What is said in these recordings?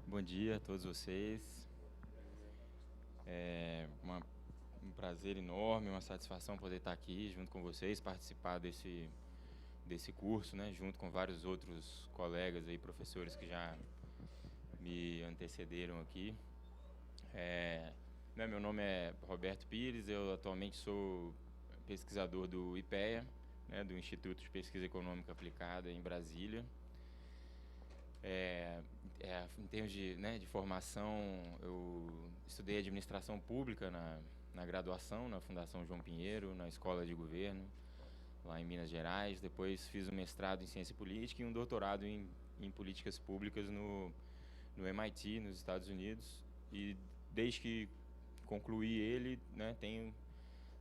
Bom dia a todos vocês. Um prazer enorme, uma satisfação poder estar aqui junto com vocês, participar desse curso, né, junto com vários outros colegas aí, professores que já me antecederam aqui. Meu nome é Roberto Pires, eu atualmente sou pesquisador do IPEA, né, do Instituto de Pesquisa Econômica Aplicada em Brasília. Em termos de formação, eu estudei administração pública na graduação, na Fundação João Pinheiro, na Escola de Governo, lá em Minas Gerais. Depois fiz um mestrado em Ciência Política e um doutorado em Políticas Públicas no MIT, nos Estados Unidos. E desde que concluí ele, né, tenho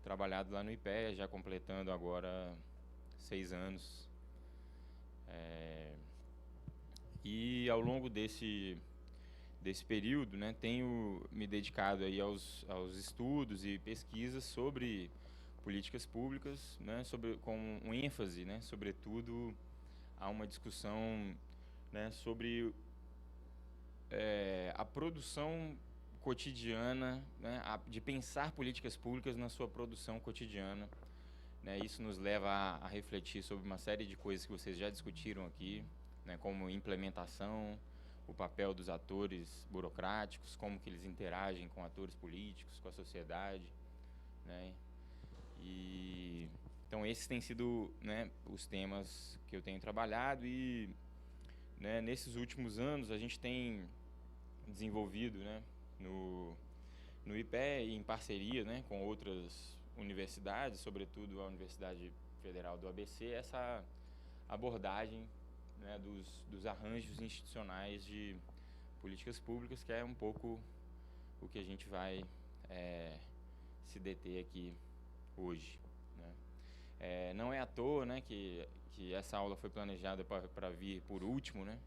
trabalhado lá no IPEA, já completando agora 6 anos. E ao longo desse período, né, tenho me dedicado aí aos estudos e pesquisas sobre políticas públicas, né, com um ênfase, né, sobretudo, a uma discussão, né, sobre a produção cotidiana, né, de pensar políticas públicas na sua produção cotidiana. Né, isso nos leva a refletir sobre uma série de coisas que vocês já discutiram aqui, né, como implementação, o papel dos atores burocráticos, como que eles interagem com atores políticos, com a sociedade, né? E então esses têm sido, né, os temas que eu tenho trabalhado e, né, nesses últimos anos a gente tem desenvolvido, né, no IPE, em parceria, né, com outras universidades, sobretudo a Universidade Federal do ABC, essa abordagem, né, dos arranjos institucionais de políticas públicas, que é um pouco o que a gente vai se deter aqui hoje, né. Não é à toa, né, que essa aula foi planejada para vir por último, né.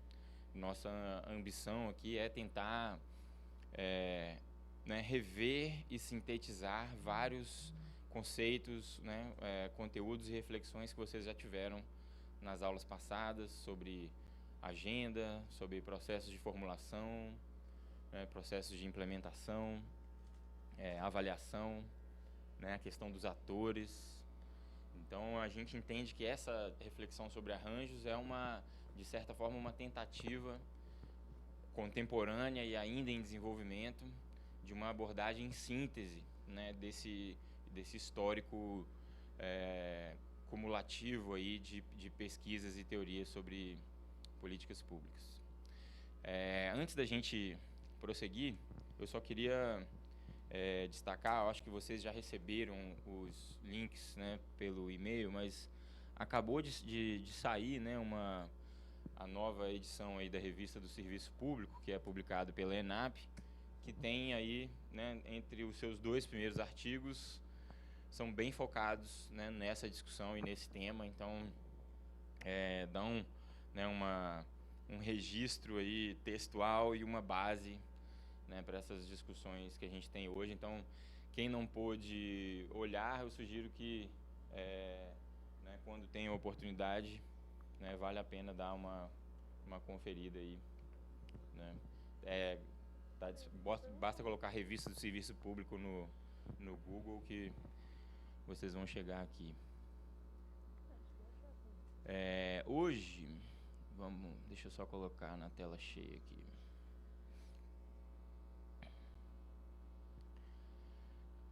Nossa ambição aqui é tentar né, rever e sintetizar vários conceitos, né, conteúdos e reflexões que vocês já tiveram nas aulas passadas sobre agenda, sobre processos de formulação, né, processos de implementação, avaliação, né, a questão dos atores. Então a gente entende que essa reflexão sobre arranjos é de certa forma, uma tentativa contemporânea e ainda em desenvolvimento de uma abordagem em síntese, né, desse histórico cumulativo aí de pesquisas e teorias sobre políticas públicas. Antes da gente prosseguir, eu só queria destacar, eu acho que vocês já receberam os links, né, pelo e-mail, mas acabou de sair, né, a nova edição aí da Revista do Serviço Público, que é publicado pela ENAP, que tem aí, né, entre os seus 2 primeiros artigos, são bem focados, né, nessa discussão e nesse tema. Então dão, né, um registro aí textual e uma base, né, para essas discussões que a gente tem hoje. Então, quem não pôde olhar, eu sugiro que né, quando tem a oportunidade, né, vale a pena dar uma conferida aí, né. Basta colocar Revista do Serviço Público no Google que vocês vão chegar aqui. Hoje, deixa eu só colocar na tela cheia aqui.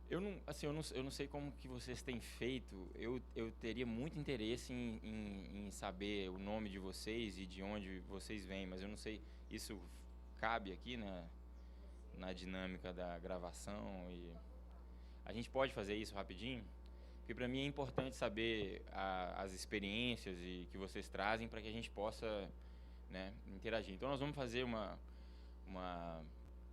Eu não sei como que vocês têm feito. Eu teria muito interesse em saber o nome de vocês e de onde vocês vêm, mas eu não sei, isso cabe aqui na dinâmica da gravação? E a gente pode fazer isso rapidinho? Porque para mim é importante saber as experiências e que vocês trazem para que a gente possa, né, interagir. Então nós vamos fazer uma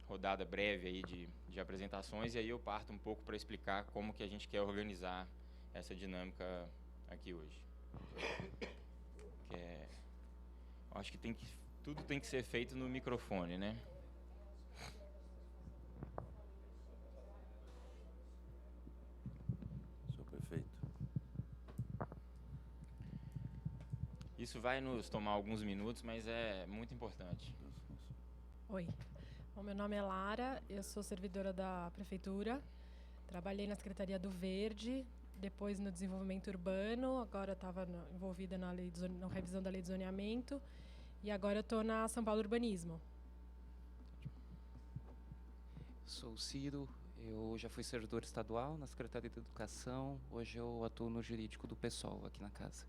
rodada breve aí de apresentações e aí eu parto um pouco para explicar como que a gente quer organizar essa dinâmica aqui hoje. Eu acho que tudo tem que ser feito no microfone, né? Perfeito. Isso vai nos tomar alguns minutos, mas é muito importante. Oi, bom, meu nome é Lara, eu sou servidora da Prefeitura, trabalhei na Secretaria do Verde, depois no desenvolvimento urbano, agora estava envolvida na revisão da lei de zoneamento e agora eu estou na São Paulo Urbanismo. Sou o Ciro, eu já fui servidor estadual na Secretaria de Educação, hoje eu atuo no jurídico do PSOL aqui na casa.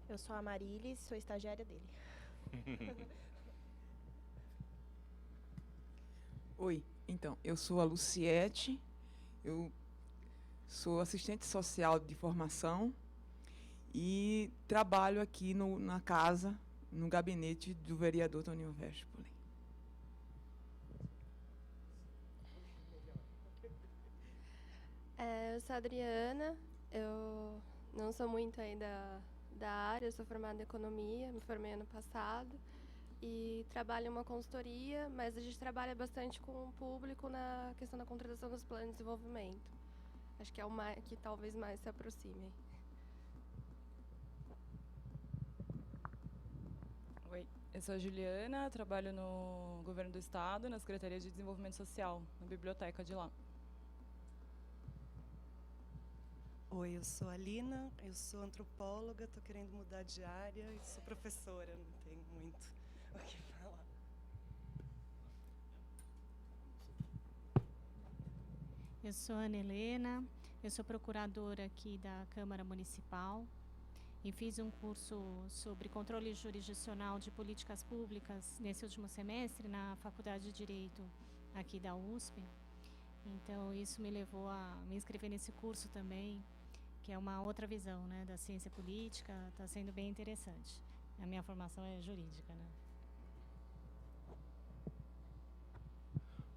Eu sou a Marilis, sou estagiária dele. Oi, então, eu sou a Luciete, eu sou assistente social de formação e trabalho aqui na casa, no gabinete do vereador Toninho Vespoli. Eu sou a Adriana, eu não sou muito aí da área, eu sou formada em economia, me formei ano passado e trabalho em uma consultoria, mas a gente trabalha bastante com o público na questão da contratação dos planos de desenvolvimento. Acho que é o que talvez mais se aproxime. Oi, eu sou a Juliana, trabalho no Governo do Estado, na Secretaria de Desenvolvimento Social, na biblioteca de lá. Oi, eu sou a Lina, eu sou antropóloga, estou querendo mudar de área e sou professora, não tenho muito o que falar. Eu sou Ana Helena, eu sou procuradora aqui da Câmara Municipal e fiz um curso sobre controle jurisdicional de políticas públicas nesse último semestre na Faculdade de Direito aqui da USP. Então, isso me levou a me inscrever nesse curso também, que é uma outra visão, né, da ciência política, está sendo bem interessante. A minha formação é jurídica, né?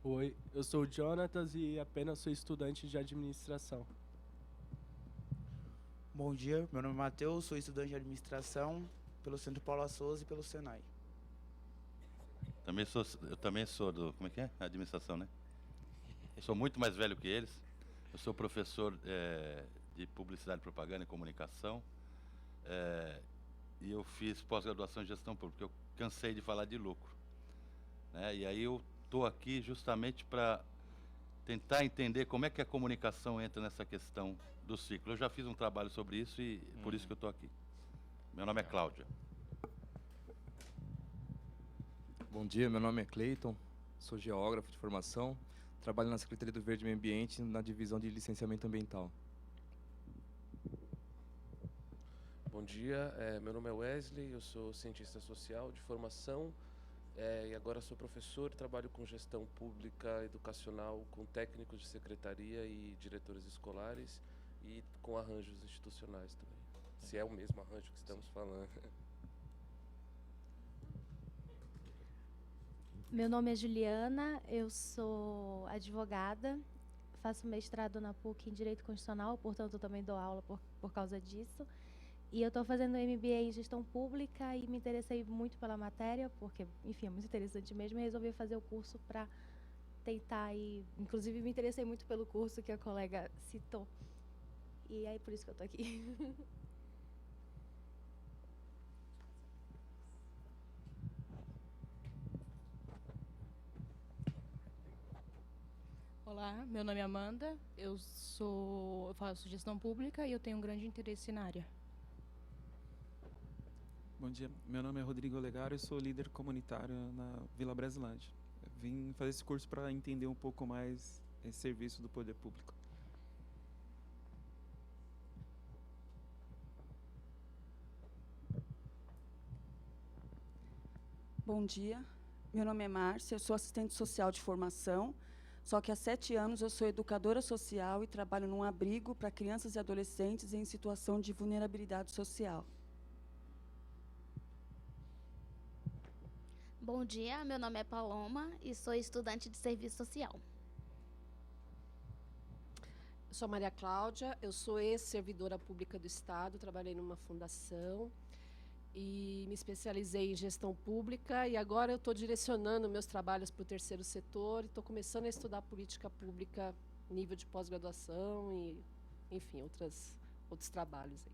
Oi, eu sou o Jonatas e apenas sou estudante de administração. Bom dia, meu nome é Matheus, sou estudante de administração pelo Centro Paula Souza e pelo Senai. Eu também sou do, como é que é? Administração, né? Eu sou muito mais velho que eles. Eu sou professor de publicidade, propaganda e comunicação. E eu fiz pós-graduação em gestão pública. Eu cansei de falar de lucro, né? E aí eu estou aqui justamente para tentar entender como é que a comunicação entra nessa questão do ciclo. Eu já fiz um trabalho sobre isso e por isso que eu estou aqui. Meu nome é Cláudia. Bom dia, meu nome é Cleiton, sou geógrafo de formação, trabalho na Secretaria do Verde e Meio Ambiente, na divisão de licenciamento ambiental. Bom dia, meu nome é Wesley, eu sou cientista social de formação e agora sou professor, trabalho com gestão pública educacional, com técnicos de secretaria e diretores escolares e com arranjos institucionais também, se é o mesmo arranjo que estamos falando. Meu nome é Juliana, eu sou advogada, faço mestrado na PUC em Direito Constitucional, portanto eu também dou aula por causa disso. E eu estou fazendo MBA em Gestão Pública e me interessei muito pela matéria, porque, enfim, é muito interessante mesmo, e resolvi fazer o curso para tentar e, inclusive, me interessei muito pelo curso que a colega citou. E é por isso que eu estou aqui. Olá, meu nome é Amanda, eu faço gestão pública e eu tenho um grande interesse na área. Bom dia, meu nome é Rodrigo Legaro e sou líder comunitário na Vila Brasilândia. Vim fazer esse curso para entender um pouco mais esse serviço do poder público. Bom dia, meu nome é Márcia, eu sou assistente social de formação, só que há 7 anos eu sou educadora social e trabalho num abrigo para crianças e adolescentes em situação de vulnerabilidade social. Bom dia, meu nome é Paloma e sou estudante de serviço social. Eu sou Maria Cláudia, eu sou ex-servidora pública do Estado, trabalhei numa fundação e me especializei em gestão pública e agora eu estou direcionando meus trabalhos para o terceiro setor e estou começando a estudar política pública, nível de pós-graduação e, enfim, outros trabalhos aí.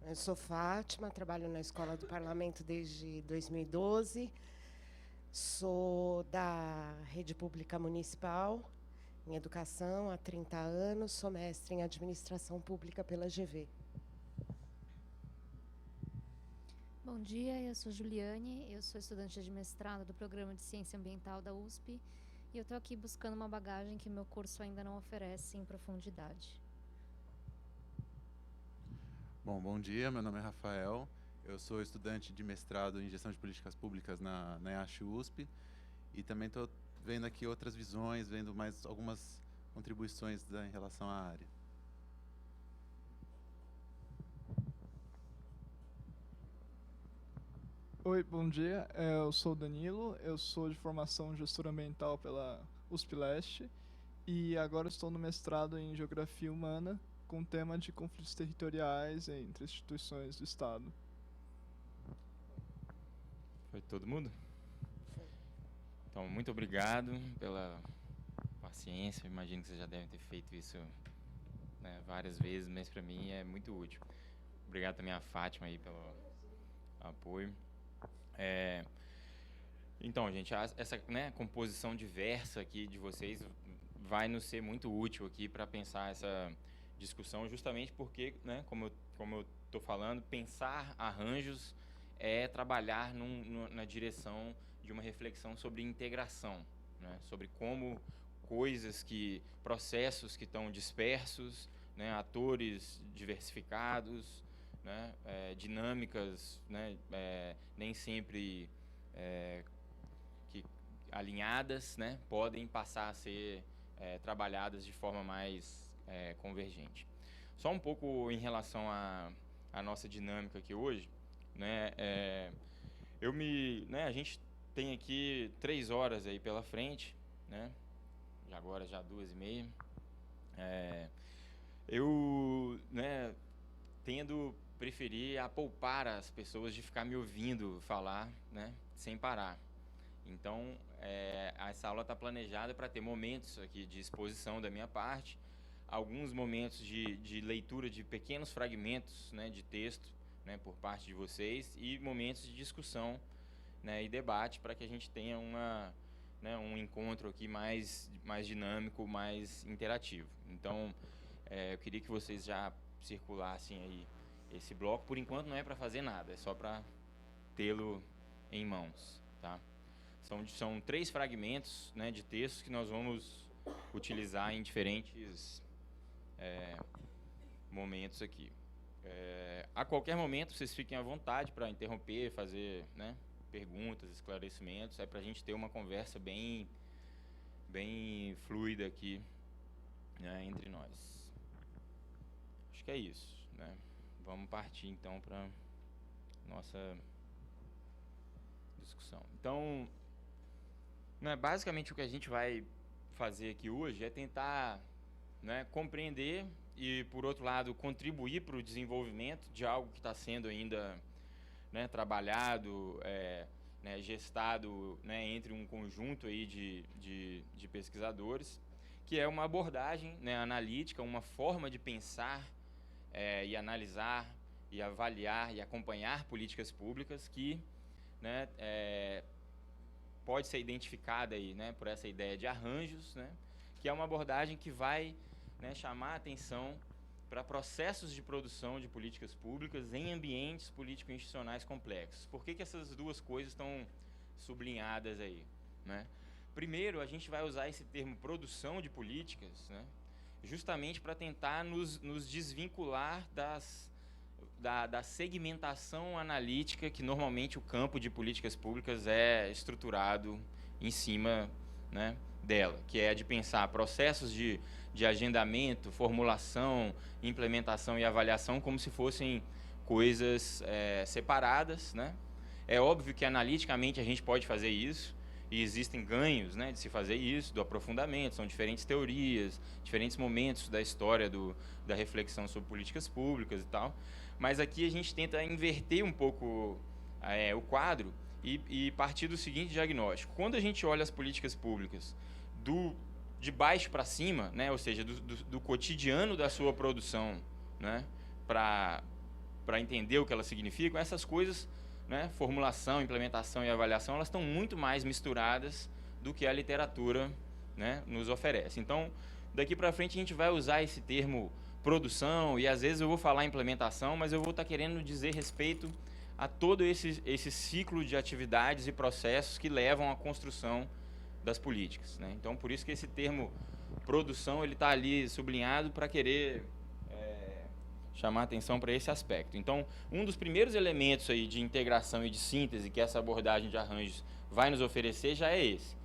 Eu sou Fátima, trabalho na Escola do Parlamento desde 2012. Sou da Rede Pública Municipal em Educação há 30 anos. Sou mestre em Administração Pública pela GV. Bom dia, eu sou Juliane, eu sou estudante de mestrado do Programa de Ciência Ambiental da USP e eu estou aqui buscando uma bagagem que meu curso ainda não oferece em profundidade. Bom dia, meu nome é Rafael, eu sou estudante de mestrado em Gestão de Políticas Públicas na EASH USP e também estou vendo aqui outras visões, vendo mais algumas contribuições em relação à área. Oi, bom dia. Eu sou o Danilo, eu sou de formação gestor ambiental pela USP Leste e agora estou no mestrado em Geografia Humana com o tema de conflitos territoriais entre instituições do Estado. Foi todo mundo? Então, muito obrigado pela paciência. Imagino que vocês já devem ter feito isso, né, várias vezes, mas para mim é muito útil. Obrigado também a Fátima aí pelo apoio. Então, gente, essa, né, composição diversa aqui de vocês vai nos ser muito útil aqui para pensar essa discussão, justamente porque, né, como eu estou falando, pensar arranjos é trabalhar na direção de uma reflexão sobre integração, né, sobre como processos que estão dispersos, né, atores diversificados, né, dinâmicas, né, nem sempre alinhadas, né, podem passar a ser trabalhadas de forma mais convergente. Só um pouco em relação à nossa dinâmica aqui hoje, né, a gente tem aqui 3 horas aí pela frente, né, agora já 2h30. Eu, né, tendo preferir a poupar as pessoas de ficar me ouvindo falar, né, sem parar. Então, essa aula está planejada para ter momentos aqui de exposição da minha parte, alguns momentos de leitura de pequenos fragmentos, né, de texto, né, por parte de vocês, e momentos de discussão, né, e debate para que a gente tenha um encontro aqui mais dinâmico, mais interativo. Então, eu queria que vocês já circulassem aí esse bloco. Por enquanto não é para fazer nada, é só para tê-lo em mãos, tá? São 3 fragmentos, né, de textos que nós vamos utilizar em diferentes momentos aqui. A qualquer momento vocês fiquem à vontade para interromper, fazer, né, perguntas, esclarecimentos, para a gente ter uma conversa bem fluida aqui, né, entre nós. Acho que é isso, né? Vamos partir então para nossa discussão. Então, né, basicamente o que a gente vai fazer aqui hoje é tentar, né, compreender e, por outro lado, contribuir para o desenvolvimento de algo que está sendo ainda, né, trabalhado, né, gestado, né, entre um conjunto aí de pesquisadores, que é uma abordagem, né, analítica, uma forma de pensar e analisar, e avaliar, e acompanhar políticas públicas que, né, pode ser identificada aí, né, por essa ideia de arranjos, né, que é uma abordagem que vai, né, chamar a atenção para processos de produção de políticas públicas em ambientes político-institucionais complexos. Por que essas duas coisas estão sublinhadas aí, né? Primeiro, a gente vai usar esse termo produção de políticas, né, justamente para tentar nos desvincular da segmentação analítica que normalmente o campo de políticas públicas é estruturado em cima, né, dela, que é de pensar processos de agendamento, formulação, implementação e avaliação como se fossem coisas separadas, né? É óbvio que analiticamente a gente pode fazer isso, e existem ganhos, né, de se fazer isso, do aprofundamento, são diferentes teorias, diferentes momentos da história da reflexão sobre políticas públicas e tal, mas aqui a gente tenta inverter um pouco o quadro e partir do seguinte diagnóstico. Quando a gente olha as políticas públicas de baixo para cima, né, ou seja, do cotidiano da sua produção, né, para para entender o que elas significam, essas coisas, né, formulação, implementação e avaliação, elas estão muito mais misturadas do que a literatura, né, nos oferece. Então, daqui para frente a gente vai usar esse termo produção e às vezes eu vou falar implementação, mas eu vou estar querendo dizer respeito a todo esse ciclo de atividades e processos que levam à construção das políticas, né? Então, por isso que esse termo produção ele está ali sublinhado para querer chamar atenção para esse aspecto. Então, um dos primeiros elementos aí de integração e de síntese que essa abordagem de arranjos vai nos oferecer já é esse.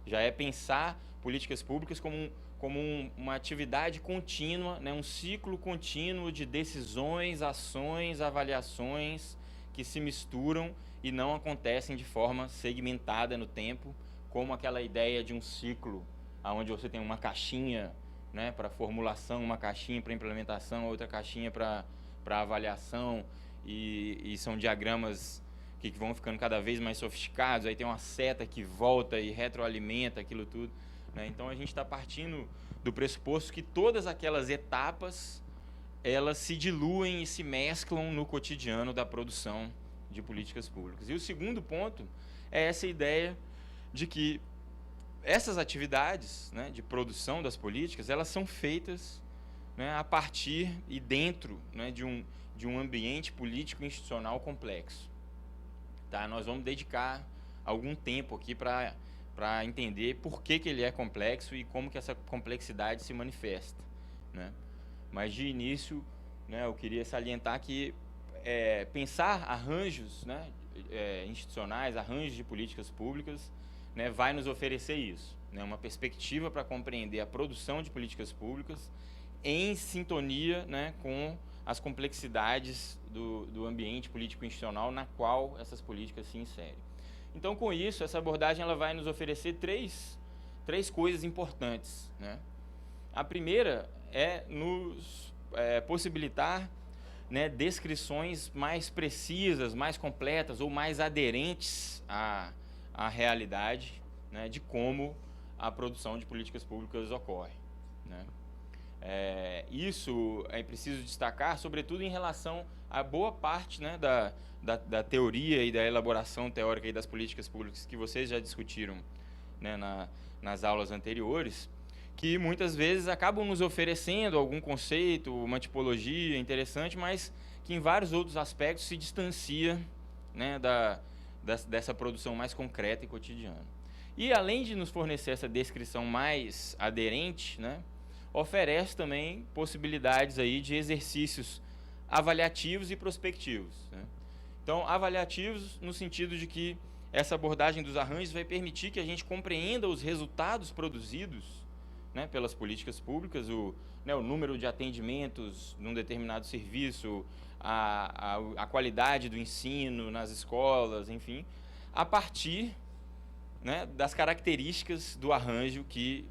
Já é pensar políticas públicas como uma atividade contínua, né, um ciclo contínuo de decisões, ações, avaliações que se misturam e não acontecem de forma segmentada no tempo, como aquela ideia de um ciclo, onde você tem uma caixinha, né, para formulação, uma caixinha para implementação, outra caixinha para avaliação, e são diagramas que vão ficando cada vez mais sofisticados, aí tem uma seta que volta e retroalimenta aquilo tudo, né? Então a gente está partindo do pressuposto que todas aquelas etapas elas se diluem e se mesclam no cotidiano da produção de políticas públicas. E o segundo ponto é essa ideia de que essas atividades, né, de produção das políticas, elas são feitas, né, a partir e dentro, né, de um ambiente político institucional complexo. Tá? Nós vamos dedicar algum tempo aqui para entender por que ele é complexo e como que essa complexidade se manifesta, né? Mas de início, né, eu queria salientar que pensar arranjos, né, institucionais, arranjos de políticas públicas, né, vai nos oferecer isso, né, uma perspectiva para compreender a produção de políticas públicas em sintonia, né, com as complexidades do ambiente político institucional na qual essas políticas se inserem. Então, com isso, essa abordagem ela vai nos oferecer três coisas importantes, né? A primeira é nos possibilitar, né, descrições mais precisas, mais completas ou mais aderentes à realidade, né, de como a produção de políticas públicas ocorre, né? Isso é preciso destacar, sobretudo em relação a boa parte, né, da teoria e da elaboração teórica e das políticas públicas que vocês já discutiram, né, nas aulas anteriores, que muitas vezes acabam nos oferecendo algum conceito, uma tipologia interessante, mas que em vários outros aspectos se distancia, né, dessa produção mais concreta e cotidiana. E além de nos fornecer essa descrição mais aderente, né, oferece também possibilidades aí de exercícios avaliativos e prospectivos, né? Então, avaliativos no sentido de que essa abordagem dos arranjos vai permitir que a gente compreenda os resultados produzidos, né, pelas políticas públicas, o número de atendimentos num determinado serviço, a qualidade do ensino nas escolas, enfim, a partir, né, das características do arranjo que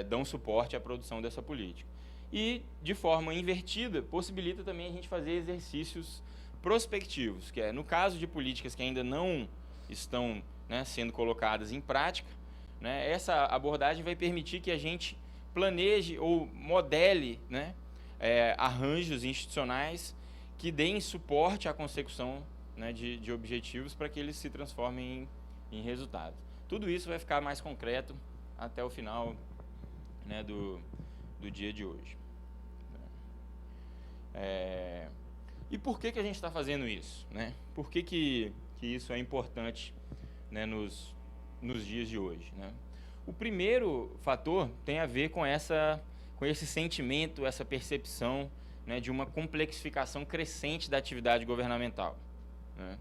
dão suporte à produção dessa política. E, de forma invertida, possibilita também a gente fazer exercícios prospectivos, que no caso de políticas que ainda não estão, né, sendo colocadas em prática, né, essa abordagem vai permitir que a gente planeje ou modele, né, arranjos institucionais que deem suporte à consecução, né, de objetivos para que eles se transformem em resultados. Tudo isso vai ficar mais concreto até o final, né, do dia de hoje. E por que a gente está fazendo isso, né? Por que isso é importante, né, nos dias de hoje, né? O primeiro fator tem a ver com esse sentimento, essa percepção, né, de uma complexificação crescente da atividade governamental, né?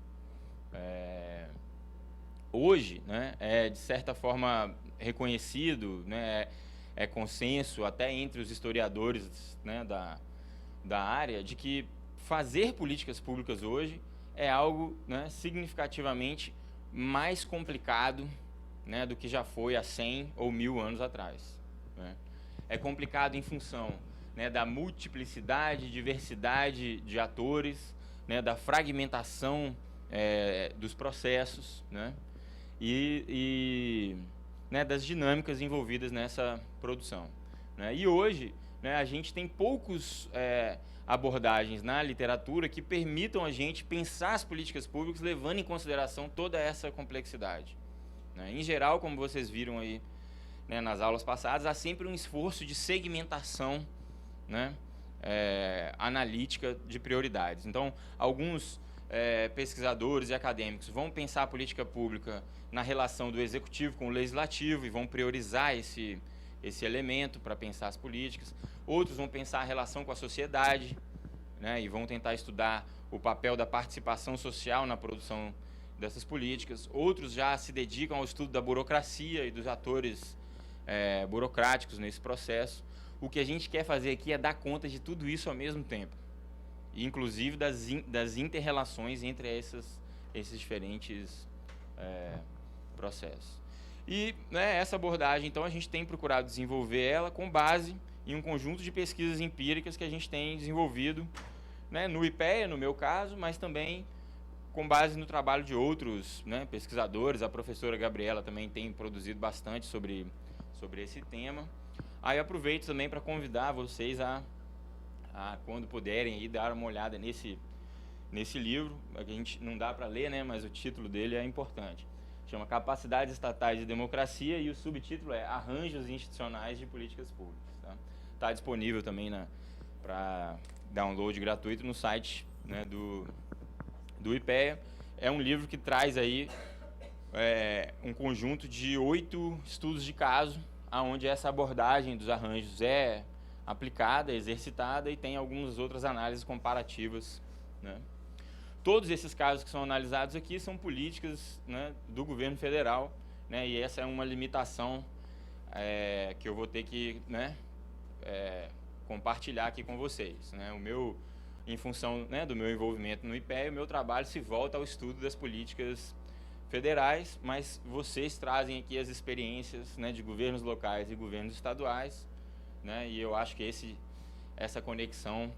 Hoje, né, de certa forma reconhecido, né, é consenso até entre os historiadores, né, da área, de que fazer políticas públicas hoje é algo, né, significativamente mais complicado, né, do que já foi há 100 ou 1000 anos atrás, né? É complicado em função, né, da multiplicidade, diversidade de atores, né, da fragmentação dos processos, né, e né, das dinâmicas envolvidas nessa produção, né? E hoje né, a gente tem poucos abordagens na literatura que permitam a gente pensar as políticas públicas levando em consideração toda essa complexidade, né? Em geral, como vocês viram aí, né, nas aulas passadas, há sempre um esforço de segmentação, né, analítica de prioridades. Então, alguns pesquisadores e acadêmicos vão pensar a política pública na relação do executivo com o legislativo e vão priorizar esse elemento para pensar as políticas. Outros vão pensar a relação com a sociedade, né, e vão tentar estudar o papel da participação social na produção dessas políticas. Outros já se dedicam ao estudo da burocracia e dos atores burocráticos nesse processo. O que a gente quer fazer aqui é dar conta de tudo isso ao mesmo tempo, inclusive das inter-relações entre esses diferentes processos. E, né, essa abordagem, então, a gente tem procurado desenvolver ela com base em um conjunto de pesquisas empíricas que a gente tem desenvolvido, né, no IPEA, no meu caso, mas também com base no trabalho de outros, né, pesquisadores. A professora Gabriela também tem produzido bastante sobre esse tema. Aí aproveito também para convidar vocês a quando puderem, aí, dar uma olhada nesse livro. A gente não dá para ler, né, mas o título dele é importante. Chama Capacidades Estatais de Democracia e o subtítulo é Arranjos Institucionais de Políticas Públicas. Tá disponível também para download gratuito no site, né, do IPEA. É um livro que traz aí um conjunto de 8 estudos de caso, onde essa abordagem dos arranjos é aplicada, exercitada, e tem algumas outras análises comparativas, né? Todos esses casos que são analisados aqui são políticas, né, do governo federal, né, e essa é uma limitação que eu vou ter que, né, compartilhar aqui com vocês, né? Em função, né, do meu envolvimento no IPEA, o meu trabalho se volta ao estudo das políticas federais, mas vocês trazem aqui as experiências, né, de governos locais e governos estaduais, né, e eu acho que essa conexão,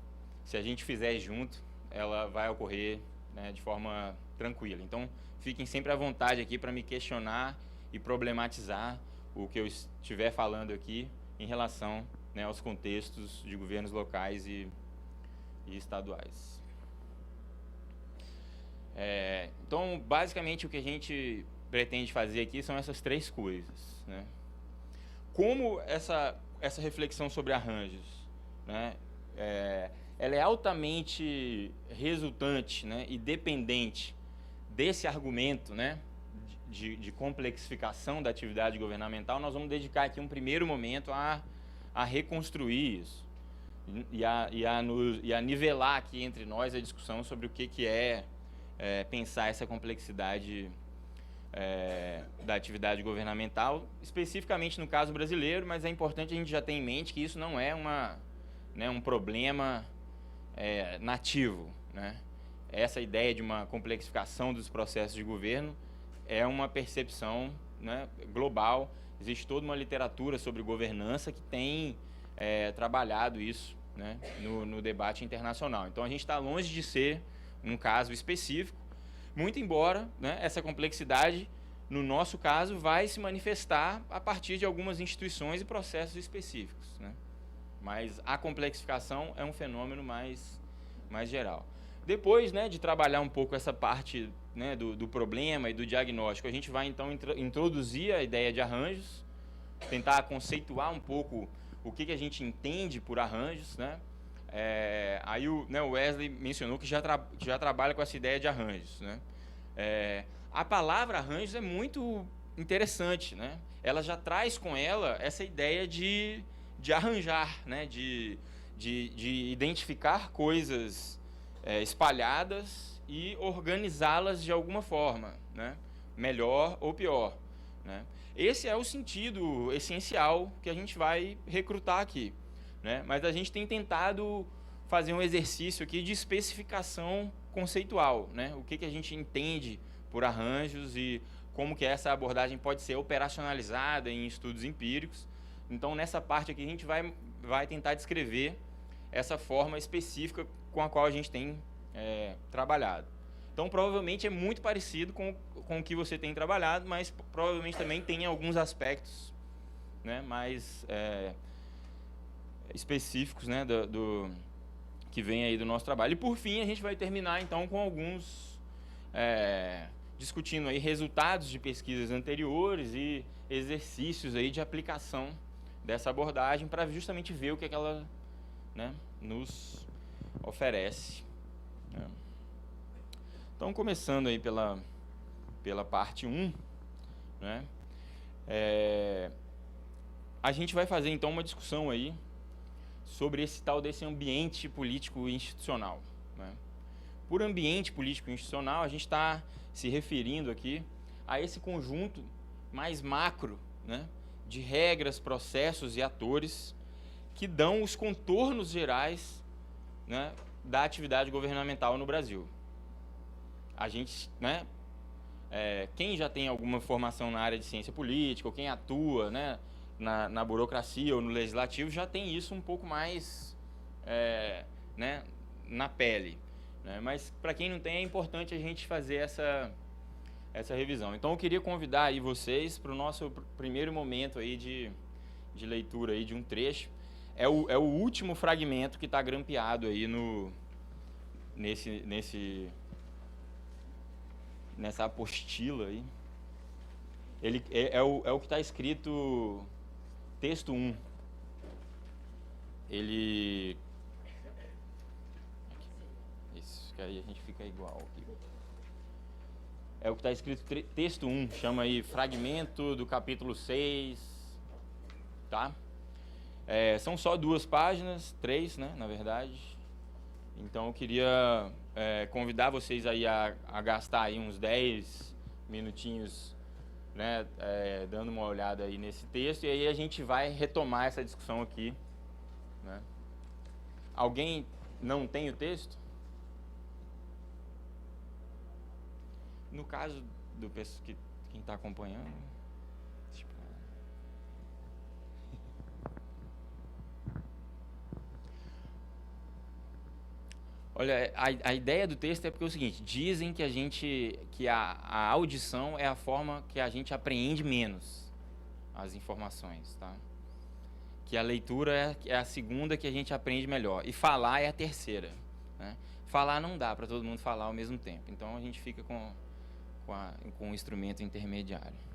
se a gente fizer junto, ela vai ocorrer, né, de forma tranquila. Então, fiquem sempre à vontade aqui para me questionar e problematizar o que eu estiver falando aqui em relação, né, aos contextos de governos locais e estaduais. Então, basicamente, o que a gente pretende fazer aqui são essas 3 coisas, né? Como essa reflexão sobre arranjos, né, ela é altamente resultante, né, e dependente desse argumento, né, de complexificação da atividade governamental, nós vamos dedicar aqui um primeiro momento a reconstruir isso e a nivelar aqui entre nós a discussão sobre o que é pensar essa complexidade da atividade governamental, especificamente no caso brasileiro, mas é importante a gente já ter em mente que isso não é um problema nativo, né? Essa ideia de uma complexificação dos processos de governo é uma percepção, né, global. Existe toda uma literatura sobre governança que tem trabalhado isso, né, no debate internacional. Então, a gente está longe de ser um caso específico, muito embora, né, essa complexidade, no nosso caso, vai se manifestar a partir de algumas instituições e processos específicos, né? Mas a complexificação é um fenômeno mais geral. Depois, né, de trabalhar um pouco essa parte, né, do problema e do diagnóstico, a gente vai, então, introduzir a ideia de arranjos, tentar conceituar um pouco o que a gente entende por arranjos, né? Aí o Wesley mencionou que já trabalha com essa ideia de arranjos, né? A palavra arranjos é muito interessante, né? Ela já traz com ela essa ideia de arranjar, né? De identificar coisas espalhadas e organizá-las de alguma forma, né? Melhor ou pior, né? Esse é o sentido essencial que a gente vai recrutar aqui, né? Mas a gente tem tentado fazer um exercício aqui de especificação conceitual, né? O que a gente entende por arranjos e como que essa abordagem pode ser operacionalizada em estudos empíricos. Então, nessa parte aqui, a gente vai tentar descrever essa forma específica com a qual a gente tem trabalhado. Então, provavelmente é muito parecido com o que você tem trabalhado, mas provavelmente também tem alguns aspectos, né, mais específicos, né, que vem aí do nosso trabalho. E por fim, a gente vai terminar então com alguns discutindo aí resultados de pesquisas anteriores e exercícios aí de aplicação dessa abordagem para justamente ver o que ela, né, nos oferece. Né. Então, começando aí pela parte 1, né, a gente vai fazer então uma discussão aí sobre esse tal desse ambiente político institucional. Né. Por ambiente político institucional, a gente está se referindo aqui a esse conjunto mais macro, né, de regras, processos e atores que dão os contornos gerais, né, da atividade governamental no Brasil. A gente, né, quem já tem alguma formação na área de ciência política, ou quem atua, né, na burocracia ou no legislativo, já tem isso um pouco mais né, na pele. Né? Mas, para quem não tem, é importante a gente fazer essa revisão. Então, eu queria convidar aí vocês para o nosso primeiro momento aí de leitura aí de um trecho. É o último fragmento que está grampeado aí nessa apostila aí. Ele é o que está escrito texto 1. Ele... Isso, que aí a gente fica igual aqui. É o que está escrito texto 1, chama aí fragmento do capítulo 6, tá? São só 2 páginas, 3, né, na verdade. Então eu queria convidar vocês aí a gastar aí uns 10 minutinhos, né, dando uma olhada aí nesse texto, e aí a gente vai retomar essa discussão aqui. Né? Alguém não tem o texto? No caso do pessoal quem está acompanhando, olha, a ideia do texto é porque é o seguinte: dizem que a audição é a forma que a gente apreende menos as informações, tá? Que a leitura é a segunda que a gente aprende melhor, e falar é a terceira, né? Falar não dá para todo mundo falar ao mesmo tempo, então a gente fica com um instrumento intermediário.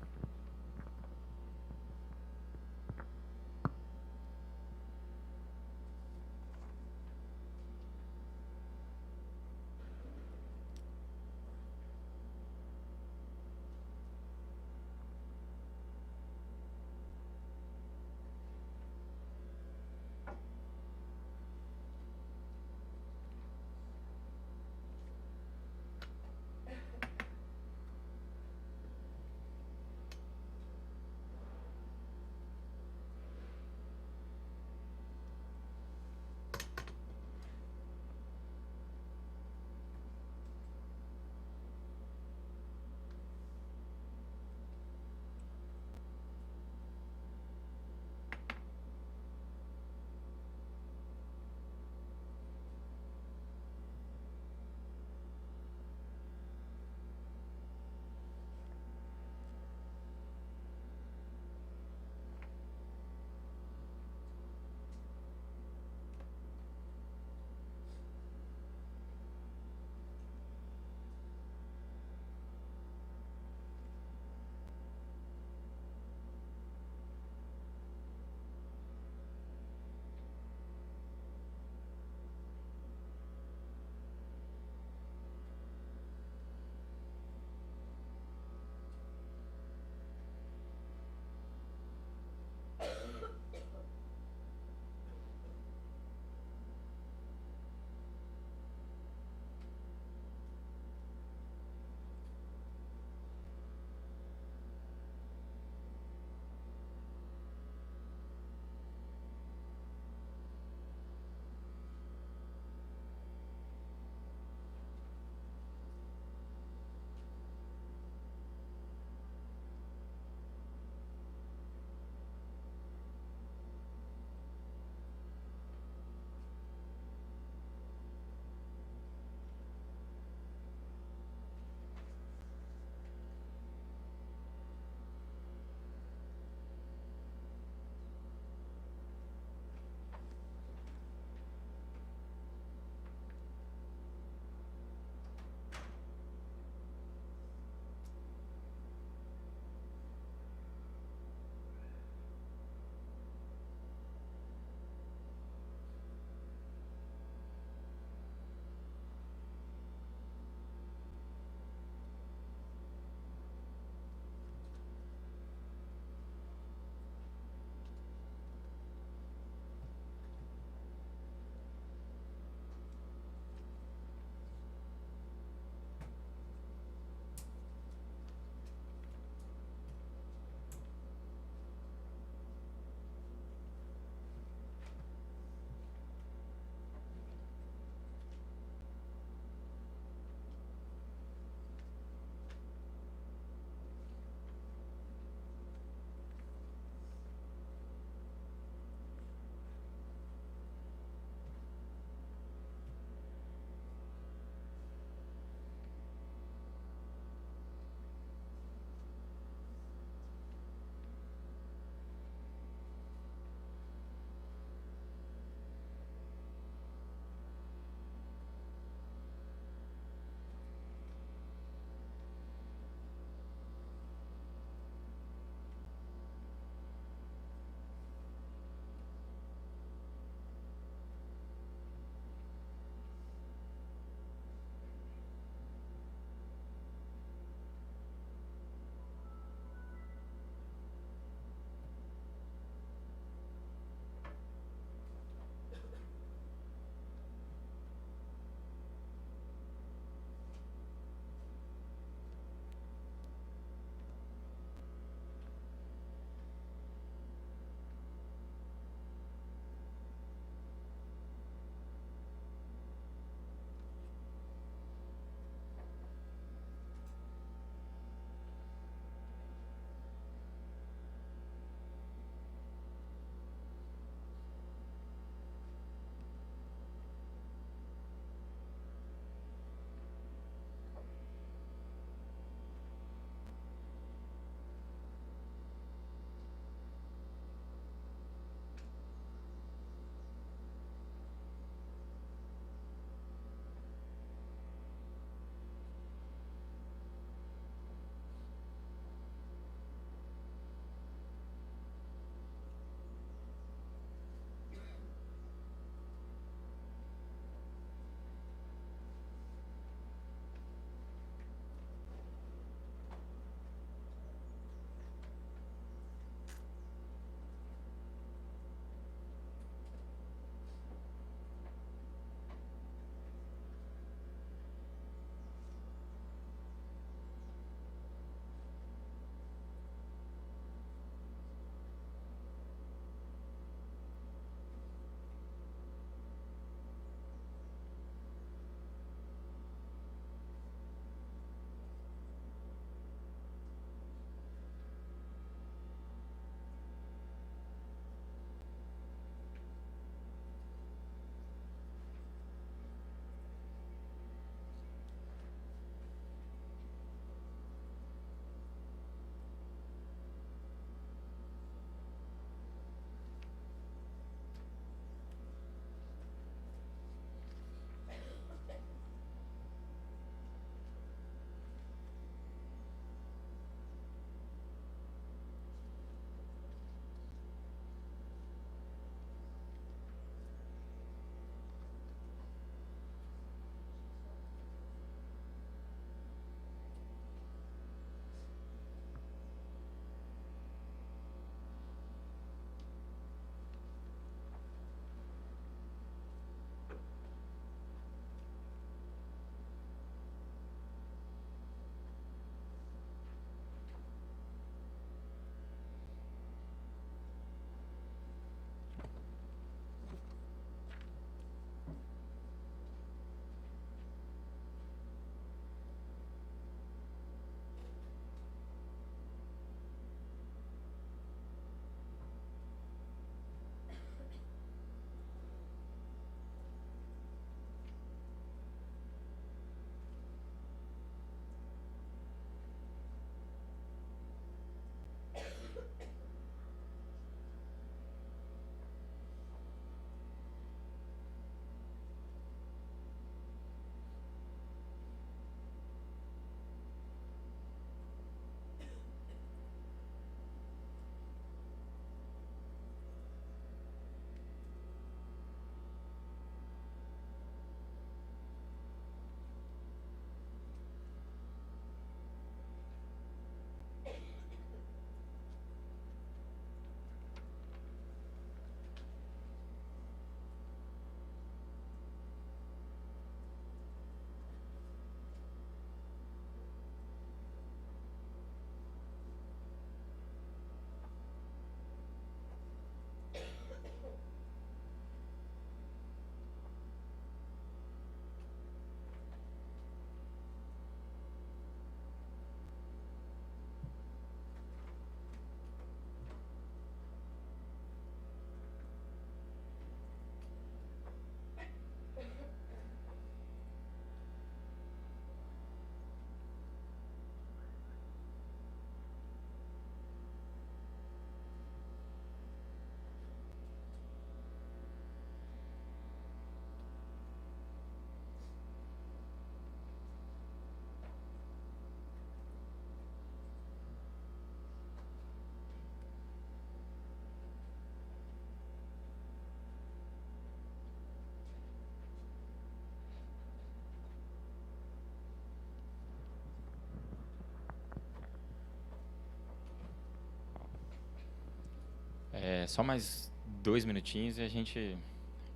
Só mais 2 minutinhos e a gente,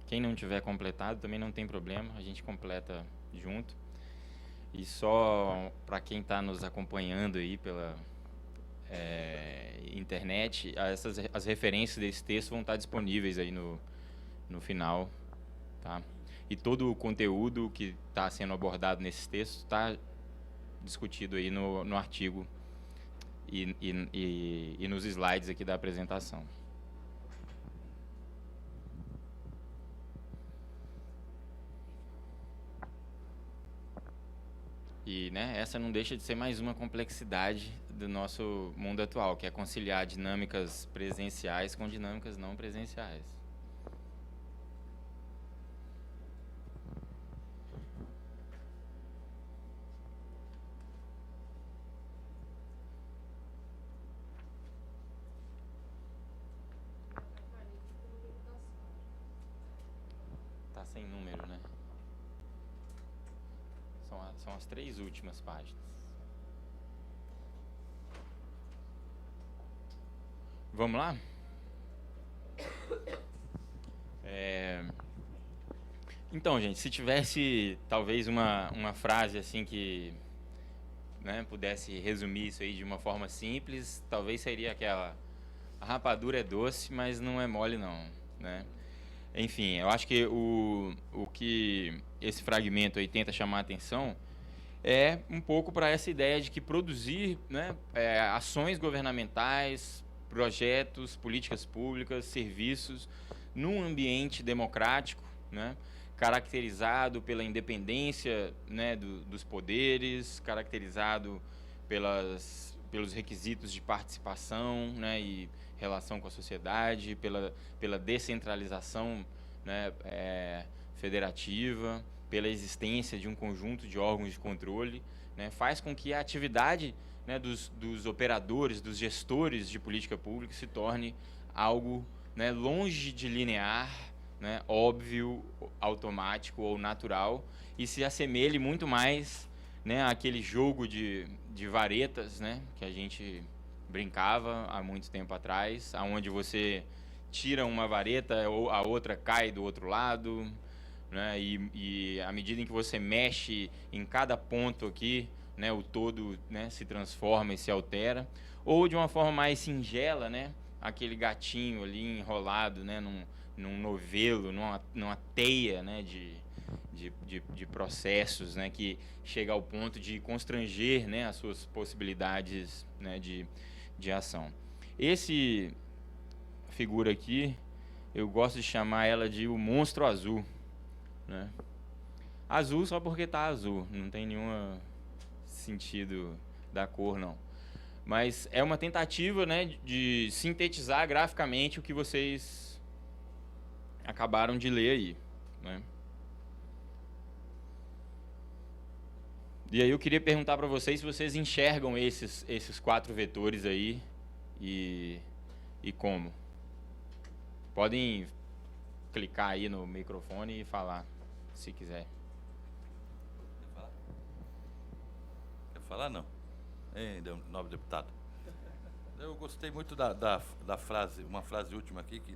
quem não tiver completado também não tem problema, a gente completa junto. E só para quem está nos acompanhando aí pela internet, as referências desse texto vão estar disponíveis aí no final, tá? E todo o conteúdo que está sendo abordado nesse texto está discutido aí no artigo e nos slides aqui da apresentação. E, né, essa não deixa de ser mais uma complexidade do nosso mundo atual, que é conciliar dinâmicas presenciais com dinâmicas não presenciais. Tá sem número, né? São as 3 últimas páginas. Vamos lá? Então, gente, se tivesse talvez uma frase assim que, né, pudesse resumir isso aí de uma forma simples, talvez seria aquela: a rapadura é doce, mas não é mole não, né? Enfim, eu acho que o que esse fragmento aí tenta chamar a atenção é um pouco para essa ideia de que produzir, né, ações governamentais, projetos, políticas públicas, serviços, num ambiente democrático, né, caracterizado pela independência, né, dos poderes, caracterizado pelos requisitos de participação, né, e relação com a sociedade, pela descentralização, né, federativa, pela existência de um conjunto de órgãos de controle, né, faz com que a atividade, né, dos operadores, dos gestores de política pública se torne algo, né, longe de linear, né, óbvio, automático ou natural, e se assemelhe muito mais, né, àquele jogo de varetas, né, que a gente brincava há muito tempo atrás, aonde você tira uma vareta ou a outra cai do outro lado, né, e à medida em que você mexe em cada ponto aqui, né, o todo, né, se transforma e se altera, ou de uma forma mais singela, né, aquele gatinho ali enrolado, né, num novelo, numa teia, né, de processos, né, que chega ao ponto de constranger, né, as suas possibilidades, né, de ação. Esse figura aqui, eu gosto de chamar ela de o monstro azul, né? Azul só porque tá azul, não tem nenhum sentido da cor, não. Mas é uma tentativa, né, de sintetizar graficamente o que vocês acabaram de ler aí, né? E aí eu queria perguntar para vocês se vocês enxergam esses 4 vetores aí e como. Podem clicar aí no microfone e falar, se quiser. Quer falar, não? Nobre deputado. Eu gostei muito da frase, uma frase última aqui que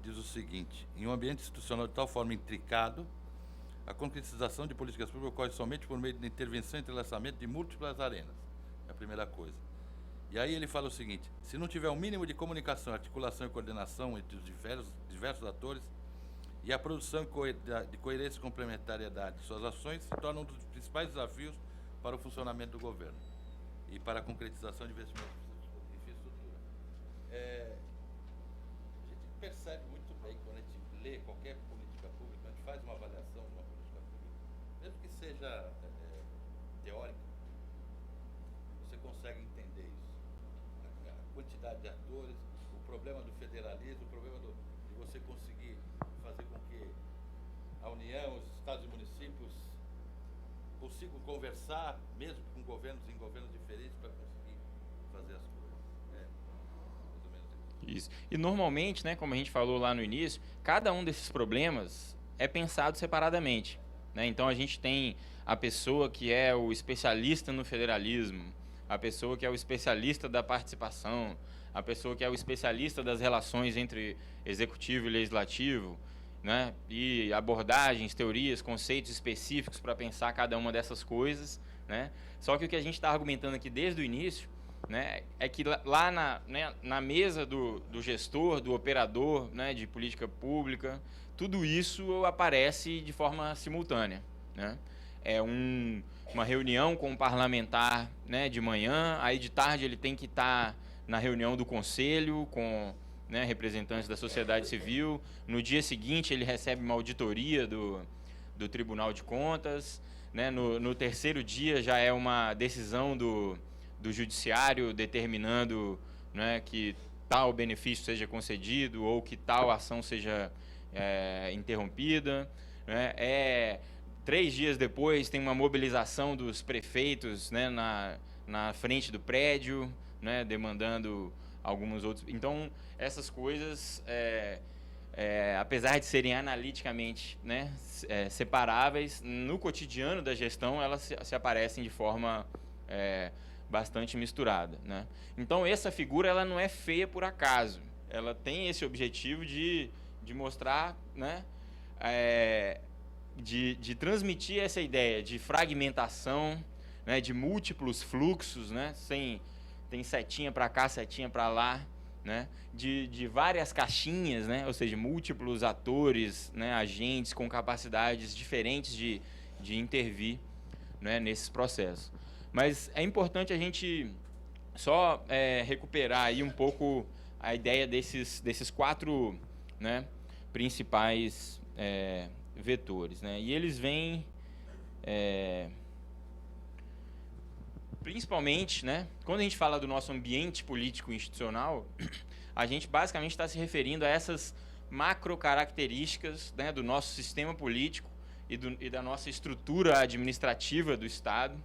diz o seguinte: em um ambiente institucional de tal forma intricado, a concretização de políticas públicas ocorre somente por meio da intervenção e entrelaçamento de múltiplas arenas. É a primeira coisa. E aí ele fala o seguinte: se não tiver um mínimo de comunicação, articulação e coordenação entre os diversos atores e a produção de coerência e complementariedade de suas ações, se torna um dos principais desafios para o funcionamento do governo e para a concretização de investimentos em infraestrutura. A gente percebe muito bem quando a gente lê qualquer política pública, quando a gente faz uma avaliação de uma política pública, mesmo que seja teórica, você consegue entender isso. A quantidade de atores, o problema do federalismo, o problema de você conseguir fazer com que a União, os estados e municípios consigam conversar, mesmo com governos em governos diferentes, para conseguir fazer as coisas. Mais ou menos isso. E normalmente, né, como a gente falou lá no início, cada um desses problemas é pensado separadamente, né? Então a gente tem a pessoa que é o especialista no federalismo, a pessoa que é o especialista da participação, a pessoa que é o especialista das relações entre executivo e legislativo, né? E abordagens, teorias, conceitos específicos para pensar cada uma dessas coisas, né? Só que o que a gente está argumentando aqui desde o início, né, é que lá na mesa do gestor, do operador, né, de política pública, tudo isso aparece de forma simultânea, né? É uma reunião com um parlamentar, né, de manhã, aí de tarde ele tem que estar na reunião do conselho com, né, representantes da sociedade civil, no dia seguinte ele recebe uma auditoria do Tribunal de Contas, né, no terceiro dia já é uma decisão do judiciário determinando, né, que tal benefício seja concedido ou que tal ação seja interrompida, né? 3 dias depois tem uma mobilização dos prefeitos, né, na frente do prédio, né, demandando alguns outros. Então, essas coisas, apesar de serem analiticamente, né, separáveis, no cotidiano da gestão elas se aparecem de forma bastante misturada, né? Então, essa figura ela não é feia por acaso. Ela tem esse objetivo de mostrar, né, de transmitir essa ideia de fragmentação, né, de múltiplos fluxos, né, tem setinha para cá, setinha para lá, né, de várias caixinhas, né, ou seja, múltiplos atores, né, agentes com capacidades diferentes de intervir, né, nesses processos. Mas é importante a gente só recuperar aí um pouco a ideia desses 4, né, principais vetores, né? E eles vêm principalmente, né, quando a gente fala do nosso ambiente político institucional, a gente basicamente está se referindo a essas macro características, né, do nosso sistema político e da nossa estrutura administrativa do Estado,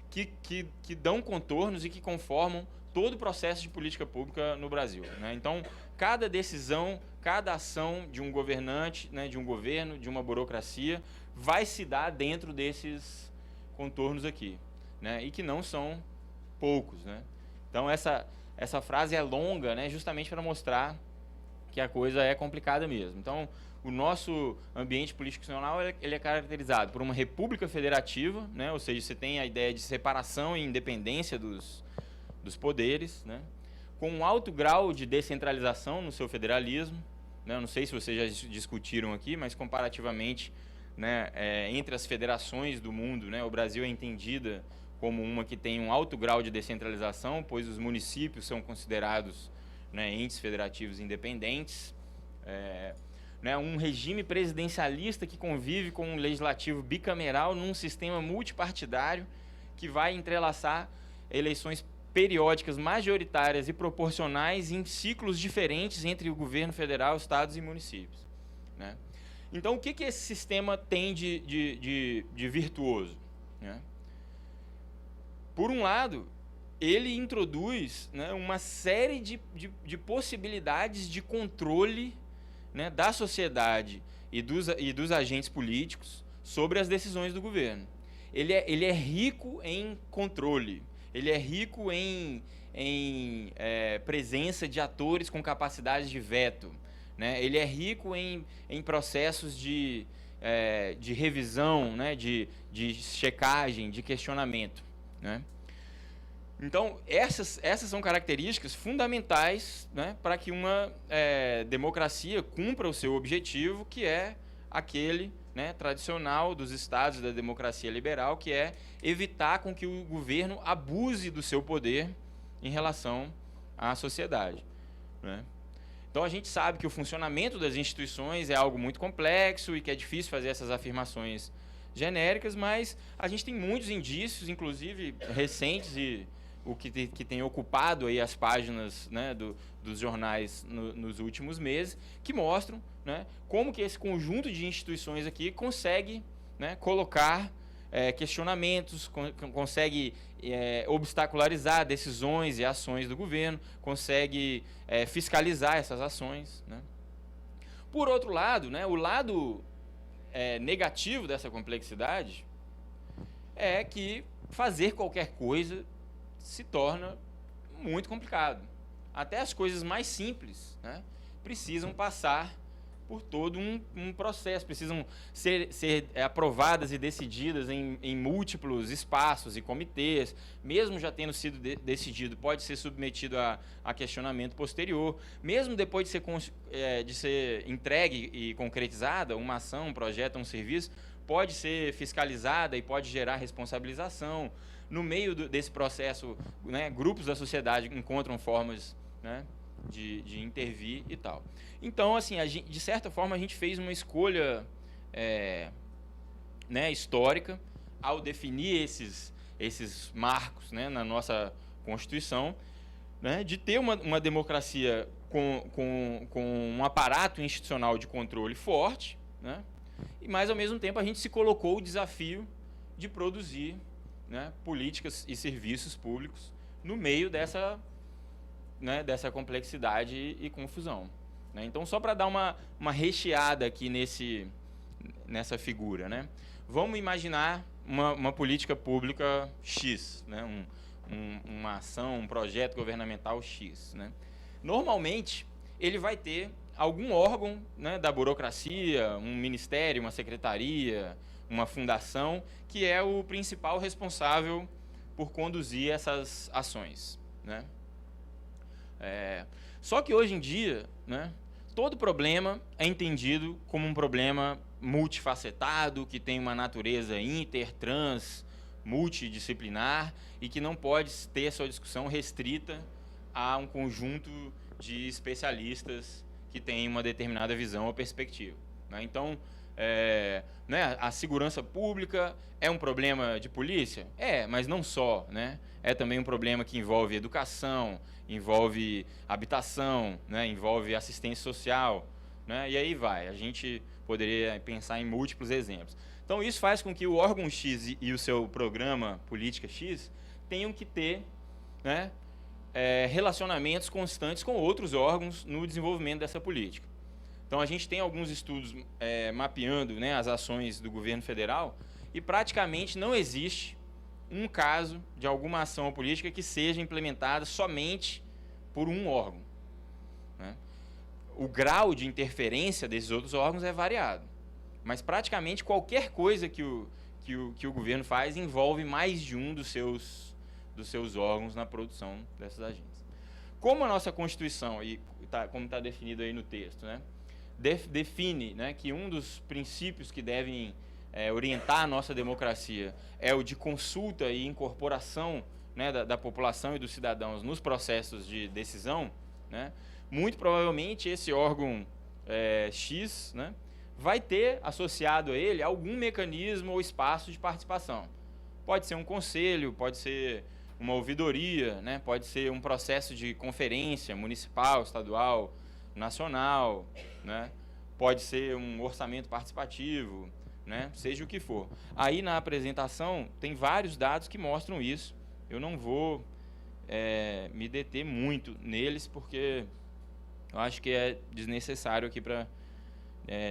que dão contornos e que conformam todo o processo de política pública no Brasil, né? Então, cada decisão, cada ação de um governante, né, de um governo, de uma burocracia, vai se dar dentro desses contornos aqui, né? E que não são poucos, né? Então, essa frase é longa, né, justamente para mostrar que a coisa é complicada mesmo. Então, o nosso ambiente político institucional ele é caracterizado por uma república federativa, né? Ou seja, você tem a ideia de separação e independência dos poderes, né? Com um alto grau de descentralização no seu federalismo, né? Eu não sei se vocês já discutiram aqui, mas comparativamente, né, entre as federações do mundo, né, o Brasil é entendida como uma que tem um alto grau de descentralização, pois os municípios são considerados, né, entes federativos independentes, né, um regime presidencialista que convive com um legislativo bicameral num sistema multipartidário que vai entrelaçar eleições periódicas majoritárias e proporcionais em ciclos diferentes entre o governo federal, estados e municípios, né? Então, o que esse sistema tem de virtuoso, né? Por um lado, ele introduz, né, uma série de possibilidades de controle, né, da sociedade e dos agentes políticos sobre as decisões do governo. Ele é rico em controle, ele é rico em presença de atores com capacidade de veto, né? Ele é rico em processos de revisão, né, de checagem, de questionamento, né? Então, essas são características fundamentais, né, para que uma democracia cumpra o seu objetivo, que é aquele, né, tradicional dos estados da democracia liberal, que é evitar com que o governo abuse do seu poder em relação à sociedade, né? Então, a gente sabe que o funcionamento das instituições é algo muito complexo e que é difícil fazer essas afirmações genéricas, mas a gente tem muitos indícios, inclusive recentes, e o que tem ocupado aí as páginas, né, dos jornais nos últimos meses, que mostram, né, como que esse conjunto de instituições aqui consegue, né, colocar questionamentos, consegue obstacularizar decisões e ações do governo, consegue fiscalizar essas ações, né? Por outro lado, né, o lado negativo dessa complexidade é que fazer qualquer coisa se torna muito complicado. Até as coisas mais simples, né, precisam passar por todo um processo, precisam ser aprovadas e decididas em múltiplos espaços e comitês. Mesmo já tendo sido decidido, pode ser submetido a questionamento posterior. Mesmo depois de ser entregue e concretizada uma ação, um projeto, um serviço, pode ser fiscalizada e pode gerar responsabilização. No meio desse processo, né, grupos da sociedade encontram formas, né, de intervir e tal. Então, assim, de certa forma, a gente fez uma escolha né, histórica ao definir esses marcos, né, na nossa Constituição, né, de ter uma democracia com um aparato institucional de controle forte, né, mas, ao mesmo tempo, a gente se colocou o desafio de produzir, né, políticas e serviços públicos no meio dessa complexidade e confusão, né? Então, só para dar uma recheada aqui nessa figura, né? Vamos imaginar uma política pública X, né? Uma ação, um projeto governamental X, né? Normalmente, ele vai ter algum órgão, né, da burocracia, um ministério, uma secretaria, uma fundação, que é o principal responsável por conduzir essas ações, né? Só que hoje em dia, né, todo problema é entendido como um problema multifacetado, que tem uma natureza inter, trans, multidisciplinar e que não pode ter sua discussão restrita a um conjunto de especialistas que têm uma determinada visão ou perspectiva, né? Então, né, a segurança pública é um problema de polícia? Mas não só, né? É também um problema que envolve educação, envolve habitação, né, envolve assistência social, né, e aí vai. A gente poderia pensar em múltiplos exemplos. Então, isso faz com que o órgão X e o seu programa política X tenham que ter, né, relacionamentos constantes com outros órgãos no desenvolvimento dessa política. Então, a gente tem alguns estudos mapeando, né, as ações do governo federal e praticamente não existe um caso de alguma ação política que seja implementada somente por um órgão, né? O grau de interferência desses outros órgãos é variado, mas praticamente qualquer coisa que o governo faz envolve mais de um dos seus órgãos na produção dessas agências. Como a nossa Constituição, como está definido aí no texto, né, define, né, que um dos princípios que devem orientar a nossa democracia é o de consulta e incorporação, né, da população e dos cidadãos nos processos de decisão, né, muito provavelmente esse órgão X, né, vai ter associado a ele algum mecanismo ou espaço de participação. Pode ser um conselho, pode ser uma ouvidoria, né, pode ser um processo de conferência municipal, estadual, nacional, né, pode ser um orçamento participativo, né, seja o que for. Aí na apresentação tem vários dados que mostram isso. Eu não vou me deter muito neles, porque eu acho que é desnecessário aqui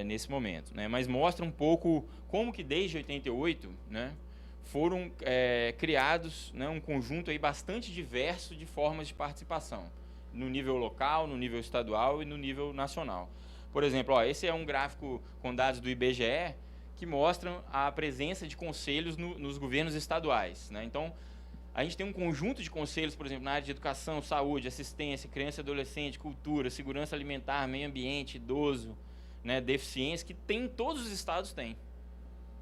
nesse momento, né? Mas mostra um pouco como que desde 88, né, foram criados, né, um conjunto aí bastante diverso de formas de participação, no nível local, no nível estadual e no nível nacional. Por exemplo, esse é um gráfico com dados do IBGE, que mostram a presença de conselhos nos governos estaduais, né? Então, a gente tem um conjunto de conselhos, por exemplo, na área de educação, saúde, assistência, criança e adolescente, cultura, segurança alimentar, meio ambiente, idoso, né, deficiência, que todos os estados têm.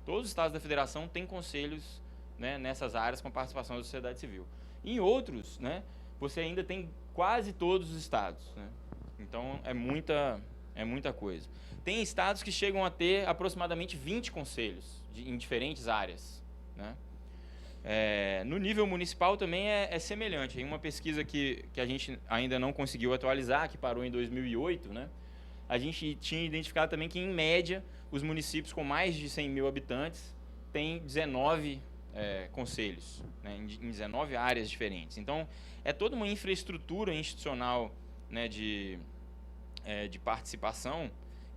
Todos os estados da federação têm conselhos, né, nessas áreas com participação da sociedade civil. Em outros, né, você ainda tem quase todos os estados, né? Então, é muita coisa. Tem estados que chegam a ter aproximadamente 20 conselhos em diferentes áreas, né? No nível municipal também é semelhante. Em uma pesquisa que a gente ainda não conseguiu atualizar, que parou em 2008, né, a gente tinha identificado também que, em média, os municípios com mais de 100 mil habitantes têm 19 conselhos, né, em 19 áreas diferentes. Então, é toda uma infraestrutura institucional, né, de participação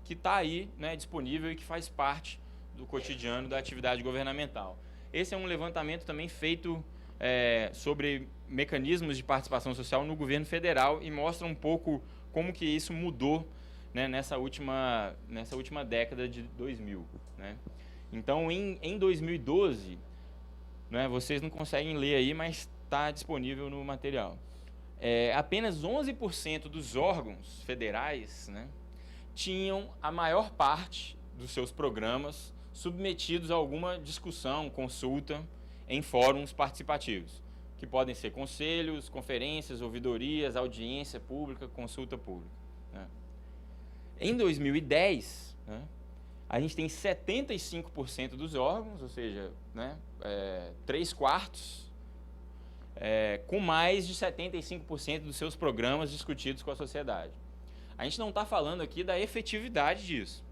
que está aí, né, disponível e que faz parte do cotidiano da atividade governamental. Esse é um levantamento também feito sobre mecanismos de participação social no governo federal e mostra um pouco como que isso mudou, né, nessa última década de 2000. Né? Então, em 2012, né, vocês não conseguem ler aí, mas está disponível no material. Apenas 11% dos órgãos federais, né, tinham a maior parte dos seus programas submetidos a alguma discussão, consulta em fóruns participativos, que podem ser conselhos, conferências, ouvidorias, audiência pública, consulta pública. Né? Em 2010, né, a gente tem 75% dos órgãos, ou seja, né, 3/4, com mais de 75% dos seus programas discutidos com a sociedade. A gente não está falando aqui da efetividade disso.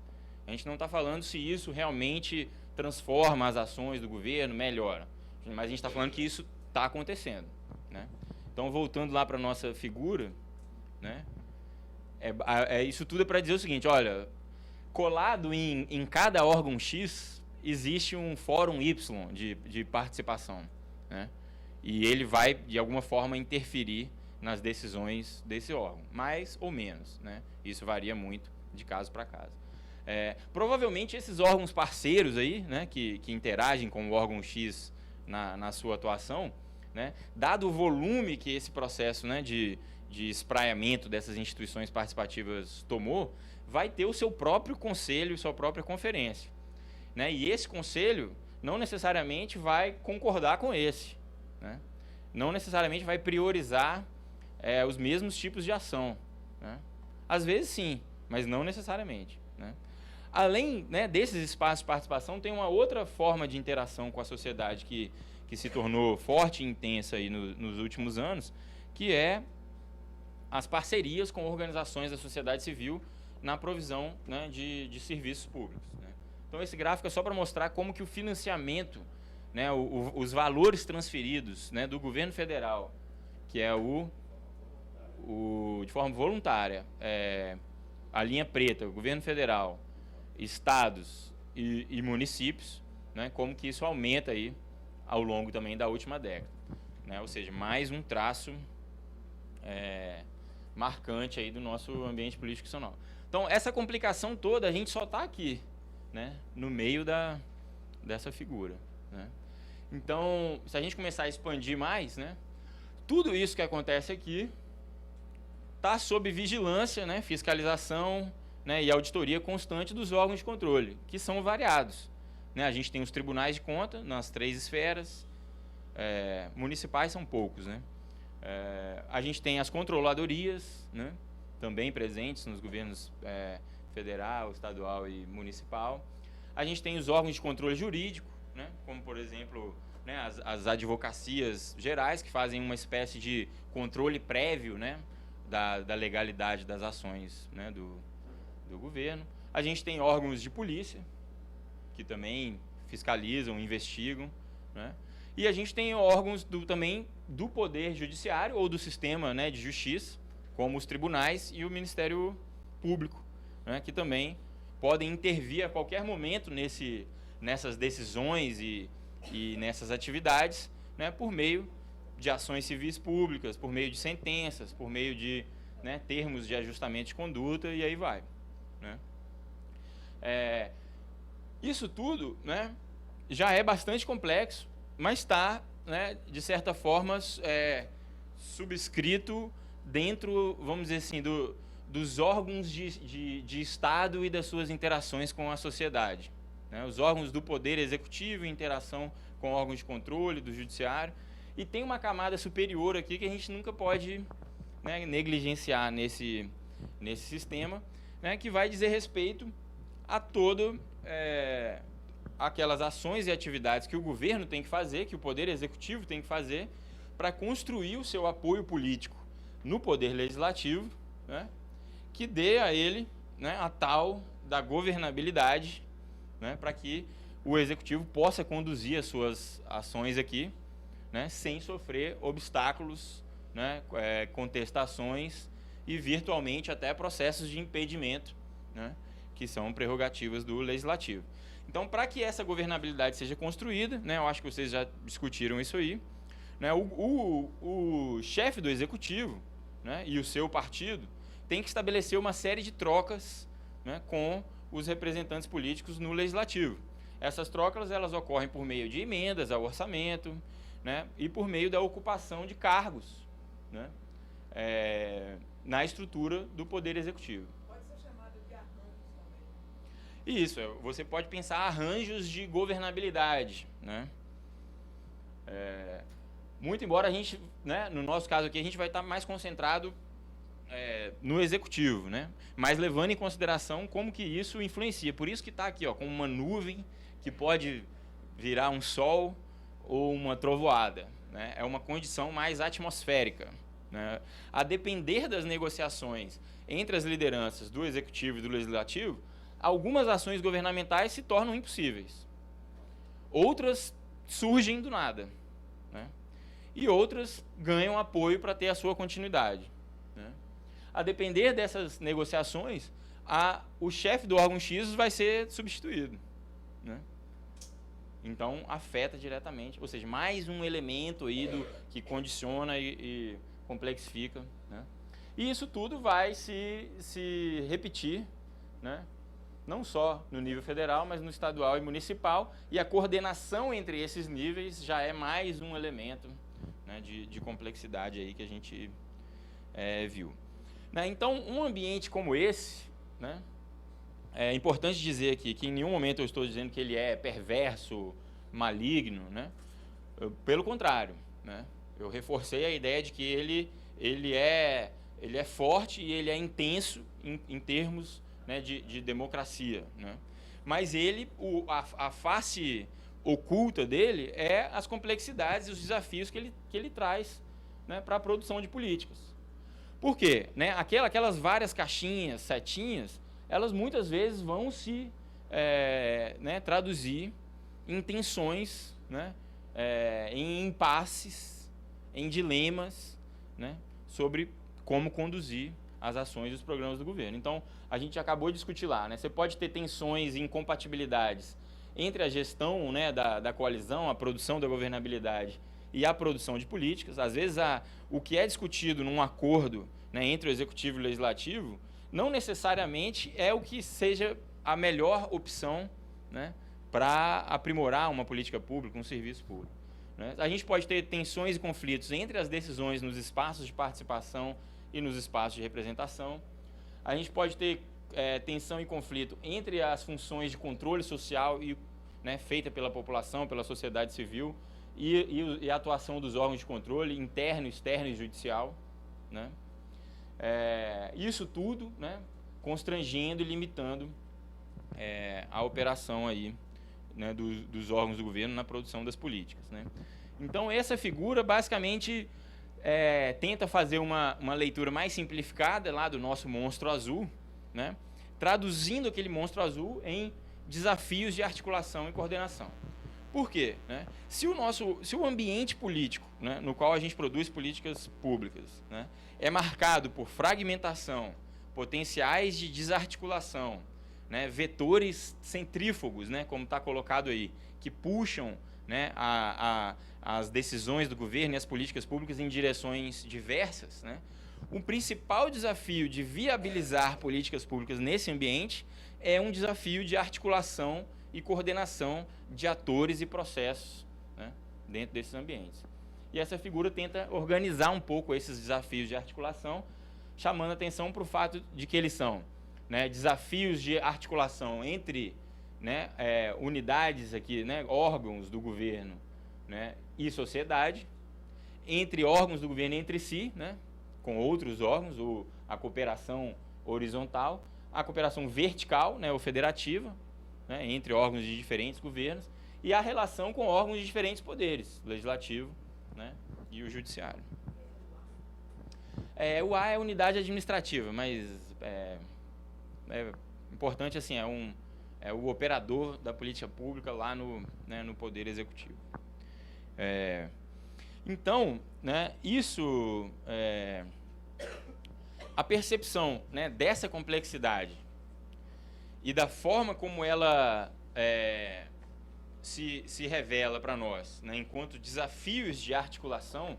A gente não está falando se isso realmente transforma as ações do governo, melhora. Mas a gente está falando que isso está acontecendo. Né? Então, voltando lá para a nossa figura, né, isso tudo é para dizer o seguinte, olha, colado em cada órgão X, existe um fórum Y de participação. Né? E ele vai, de alguma forma, interferir nas decisões desse órgão, mais ou menos. Né? Isso varia muito de caso para caso. Provavelmente esses órgãos parceiros aí, né, que interagem com o órgão X na sua atuação, né, dado o volume que esse processo, né, de espraiamento dessas instituições participativas tomou, vai ter o seu próprio conselho, sua própria conferência. Né? E esse conselho não necessariamente vai concordar com esse. Né? Não necessariamente vai priorizar os mesmos tipos de ação. Né? Às vezes sim, mas não necessariamente. Né? Além, né, desses espaços de participação, tem uma outra forma de interação com a sociedade que se tornou forte e intensa aí nos últimos anos, que é as parcerias com organizações da sociedade civil na provisão, né, de serviços públicos. Né? Então, esse gráfico é só para mostrar como que o financiamento, né, os valores transferidos, né, do governo federal, que é de forma voluntária, a linha preta, o governo federal, estados e municípios, né, como que isso aumenta aí ao longo também da última década. Né? Ou seja, mais um traço marcante aí do nosso ambiente político institucional. Então, essa complicação toda, a gente só está aqui, né, no meio dessa figura. Né? Então, se a gente começar a expandir mais, né, tudo isso que acontece aqui está sob vigilância, né, fiscalização, né, e auditoria constante dos órgãos de controle, que são variados. Né? A gente tem os tribunais de conta nas 3 esferas, municipais são poucos. Né? A gente tem as controladorias, né, também presentes nos governos federal, estadual e municipal. A gente tem os órgãos de controle jurídico, né, como, por exemplo, né, as advocacias gerais, que fazem uma espécie de controle prévio, né, da legalidade das ações, né, do governo. A gente tem órgãos de polícia, que também fiscalizam, investigam. Né? E a gente tem órgãos também do Poder Judiciário ou do sistema, né, de justiça, como os tribunais e o Ministério Público, né, que também podem intervir a qualquer momento nessas decisões e nessas atividades, né, por meio de ações civis públicas, por meio de sentenças, por meio de, né, termos de ajustamento de conduta, e aí vai. Né? Isso tudo, né, já é bastante complexo, mas está, né, de certa forma, subscrito dentro, vamos dizer assim, dos órgãos de Estado e das suas interações com a sociedade. Né? Os órgãos do Poder Executivo em interação com órgãos de controle, do Judiciário. E tem uma camada superior aqui que a gente nunca pode, né, negligenciar nesse sistema, né, que vai dizer respeito a todo aquelas ações e atividades que o governo tem que fazer, que o Poder Executivo tem que fazer, para construir o seu apoio político no Poder Legislativo, né, que dê a ele, né, a tal da governabilidade, né, para que o Executivo possa conduzir as suas ações aqui, né, sem sofrer obstáculos, né, contestações e virtualmente até processos de impedimento, né, que são prerrogativas do Legislativo. Então, para que essa governabilidade seja construída, né, eu acho que vocês já discutiram isso aí, né, o chefe do executivo, né, e o seu partido tem que estabelecer uma série de trocas, né, com os representantes políticos no legislativo. Essas trocas elas ocorrem por meio de emendas ao orçamento, né, e por meio da ocupação de cargos, né, na estrutura do Poder Executivo. Pode ser chamado de arranjos também. Isso, você pode pensar arranjos de governabilidade, né? Muito embora a gente, né, no nosso caso aqui, a gente vai estar mais concentrado no Executivo, né? Mas levando em consideração como que isso influencia. Por isso que está aqui, ó, com uma nuvem que pode virar um sol ou uma trovoada, né? É uma condição mais atmosférica, né? A depender das negociações entre as lideranças do Executivo e do Legislativo, algumas ações governamentais se tornam impossíveis. Outras surgem do nada, né? E outras ganham apoio para ter a sua continuidade, né? A depender dessas negociações, o chefe do órgão X vai ser substituído, né? Então, afeta diretamente, ou seja, mais um elemento aí que condiciona e complexifica, né? E isso tudo vai se repetir, né? Não só no nível federal, mas no estadual e municipal, e a coordenação entre esses níveis já é mais um elemento, né, de complexidade aí que a gente viu. Né? Então, um ambiente como esse, né, é importante dizer aqui que em nenhum momento eu estou dizendo que ele é perverso, maligno, né? Pelo contrário, né? Eu reforcei a ideia de que ele é forte e ele é intenso em termos, né, de democracia, né? Mas a face oculta dele é as complexidades e os desafios que ele traz, né, para a produção de políticas. Por quê? Né? Aquelas várias caixinhas, setinhas, elas muitas vezes vão se né, traduzir em tensões, né, em impasses, em dilemas, né, sobre como conduzir as ações e os programas do governo. Então, a gente acabou de discutir lá, né? Você pode ter tensões e incompatibilidades entre a gestão, né, da coalizão, a produção da governabilidade e a produção de políticas. Às vezes, o que é discutido num acordo, né, entre o Executivo e o Legislativo não necessariamente é o que seja a melhor opção, né, para aprimorar uma política pública, um serviço público, né? A gente pode ter tensões e conflitos entre as decisões nos espaços de participação e nos espaços de representação. A gente pode ter tensão e conflito entre as funções de controle social né, feita pela população, pela sociedade civil e a atuação dos órgãos de controle interno, externo e judicial, né? Isso tudo, né, constrangendo e limitando a operação aí, né, dos órgãos do governo na produção das políticas, né? Então, essa figura basicamente tenta fazer uma leitura mais simplificada lá do nosso monstro azul, né, traduzindo aquele monstro azul em desafios de articulação e coordenação. Por quê? Né? Se o ambiente político, né, no qual a gente produz políticas públicas, né, é marcado por fragmentação, potenciais de desarticulação, né, vetores centrífugos, né, como está colocado aí, que puxam, né, as decisões do governo e as políticas públicas em direções diversas, né, o principal desafio de viabilizar políticas públicas nesse ambiente é um desafio de articulação e coordenação de atores e processos, né, dentro desses ambientes. E essa figura tenta organizar um pouco esses desafios de articulação, chamando atenção para o fato de que eles são, né, desafios de articulação entre, né, unidades aqui, né, órgãos do governo, né, e sociedade, entre órgãos do governo entre si, né, com outros órgãos, a cooperação horizontal, a cooperação vertical, né, ou federativa, né, entre órgãos de diferentes governos, e a relação com órgãos de diferentes poderes, o legislativo, né, e o judiciário. O A é unidade administrativa, mas é importante, assim, é o operador da política pública lá né, no Poder Executivo. Então, né, isso, a percepção, né, dessa complexidade e da forma como ela se revela para nós, né, enquanto desafios de articulação,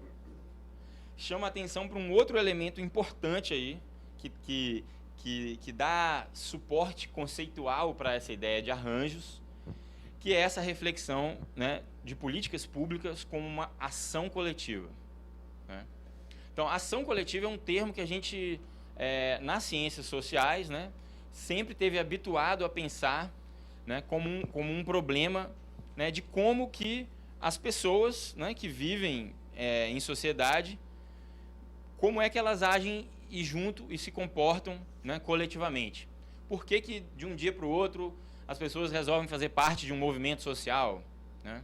chama atenção para um outro elemento importante aí, que dá suporte conceitual para essa ideia de arranjos, que é essa reflexão, né, de políticas públicas como uma ação coletiva, né? Então, ação coletiva é um termo que a gente, nas ciências sociais, né, sempre teve habituado a pensar, né, como um problema, né, de como que as pessoas, né, que vivem em sociedade, como é que elas agem e junto e se comportam, né, coletivamente. Por que que de um dia para o outro as pessoas resolvem fazer parte de um movimento social, né?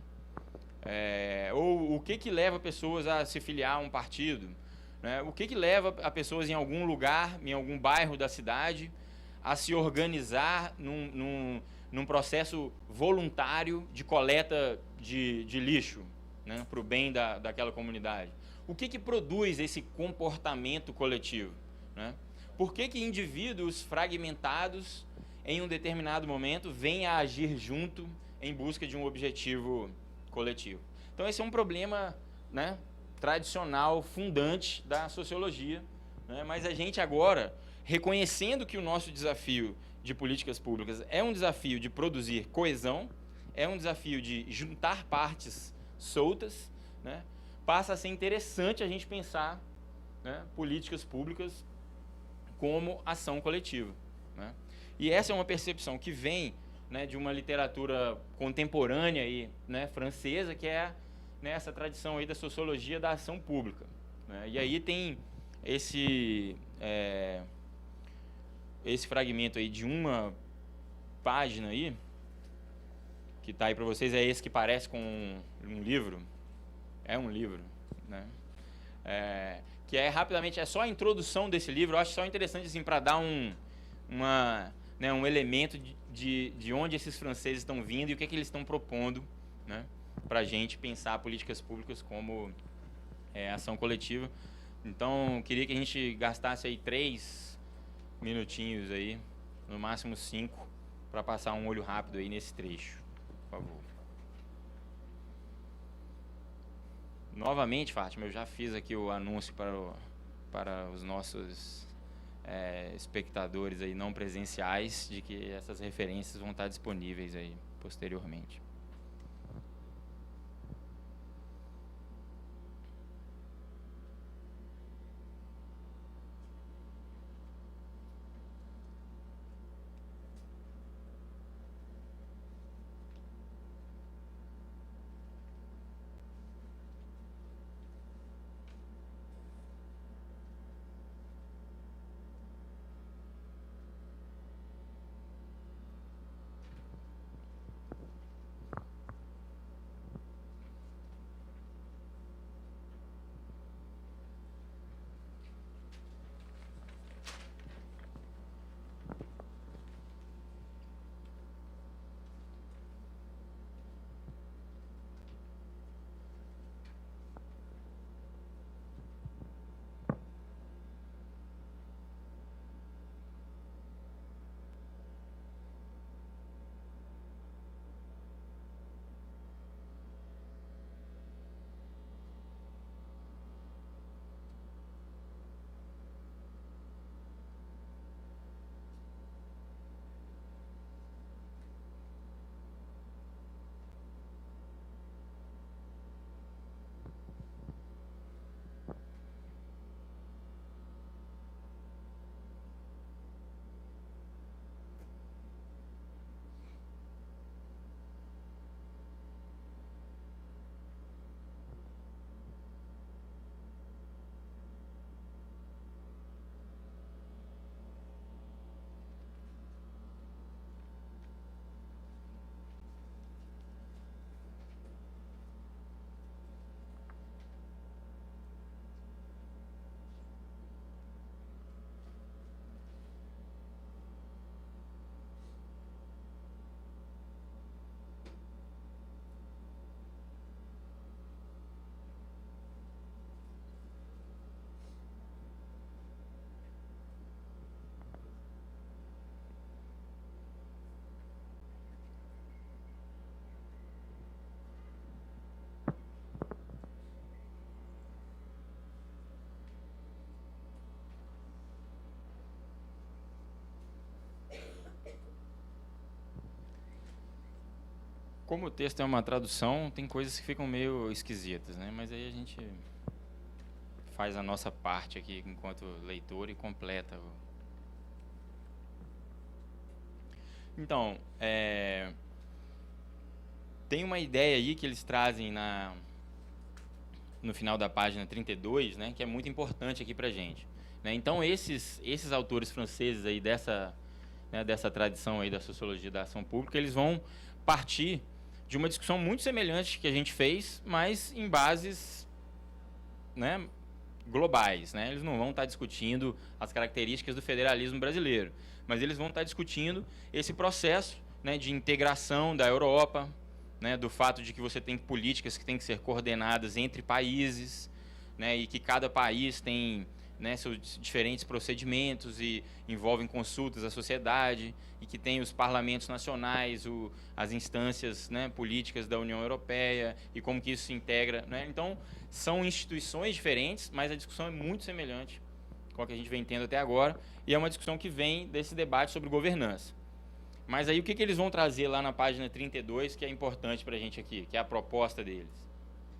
Ou o que leva pessoas a se filiar a um partido, né? O que leva a pessoas em algum lugar, em algum bairro da cidade, a se organizar num processo voluntário de coleta de lixo, né, para o bem daquela comunidade. O que produz esse comportamento coletivo, né? Por que indivíduos fragmentados em um determinado momento vêm a agir junto em busca de um objetivo coletivo? Então esse é um problema, né, tradicional, fundante da sociologia, né? Mas a gente agora, reconhecendo que o nosso desafio de políticas públicas é um desafio de produzir coesão, é um desafio de juntar partes soltas, né, passa a ser interessante a gente pensar, né, políticas públicas como ação coletiva, né? E essa é uma percepção que vem, né, de uma literatura contemporânea aí, né, francesa, que é, né, essa tradição aí da sociologia da ação pública, né? E aí tem esse fragmento aí de uma página aí, que está aí para vocês, é esse que parece com um livro. É um livro, né? Que rapidamente, é só a introdução desse livro. Eu acho só interessante assim, para dar um elemento de onde esses franceses estão vindo e o que eles estão propondo, né, para a gente pensar políticas públicas como ação coletiva. Então, eu queria que a gente gastasse aí 3 minutinhos aí, no máximo 5, para passar um olho rápido aí nesse trecho, por favor. Novamente, Fátima, eu já fiz aqui o anúncio para os nossos espectadores aí não presenciais de que essas referências vão estar disponíveis aí posteriormente. Como o texto é uma tradução, tem coisas que ficam meio esquisitas, né? Mas aí a gente faz a nossa parte aqui enquanto leitor e completa. Então, tem uma ideia aí que eles trazem no final da página 32, né, que é muito importante aqui para a gente. Né? Então, esses autores franceses aí dessa tradição aí da sociologia da ação pública, eles vão partir de uma discussão muito semelhante que a gente fez, mas em bases, né, globais. Né? Eles não vão estar discutindo as características do federalismo brasileiro, mas eles vão estar discutindo esse processo, né, de integração da Europa, né, do fato de que você tem políticas que têm que ser coordenadas entre países, né, e que cada país tem, né, seus diferentes procedimentos e envolvem consultas à sociedade, e que tem os parlamentos nacionais, as instâncias, né, políticas da União Europeia, e como que isso se integra. Né? Então, são instituições diferentes, mas a discussão é muito semelhante com a que a gente vem tendo até agora, e é uma discussão que vem desse debate sobre governança. Mas aí o que eles vão trazer lá na página 32, que é importante para a gente aqui, que é a proposta deles?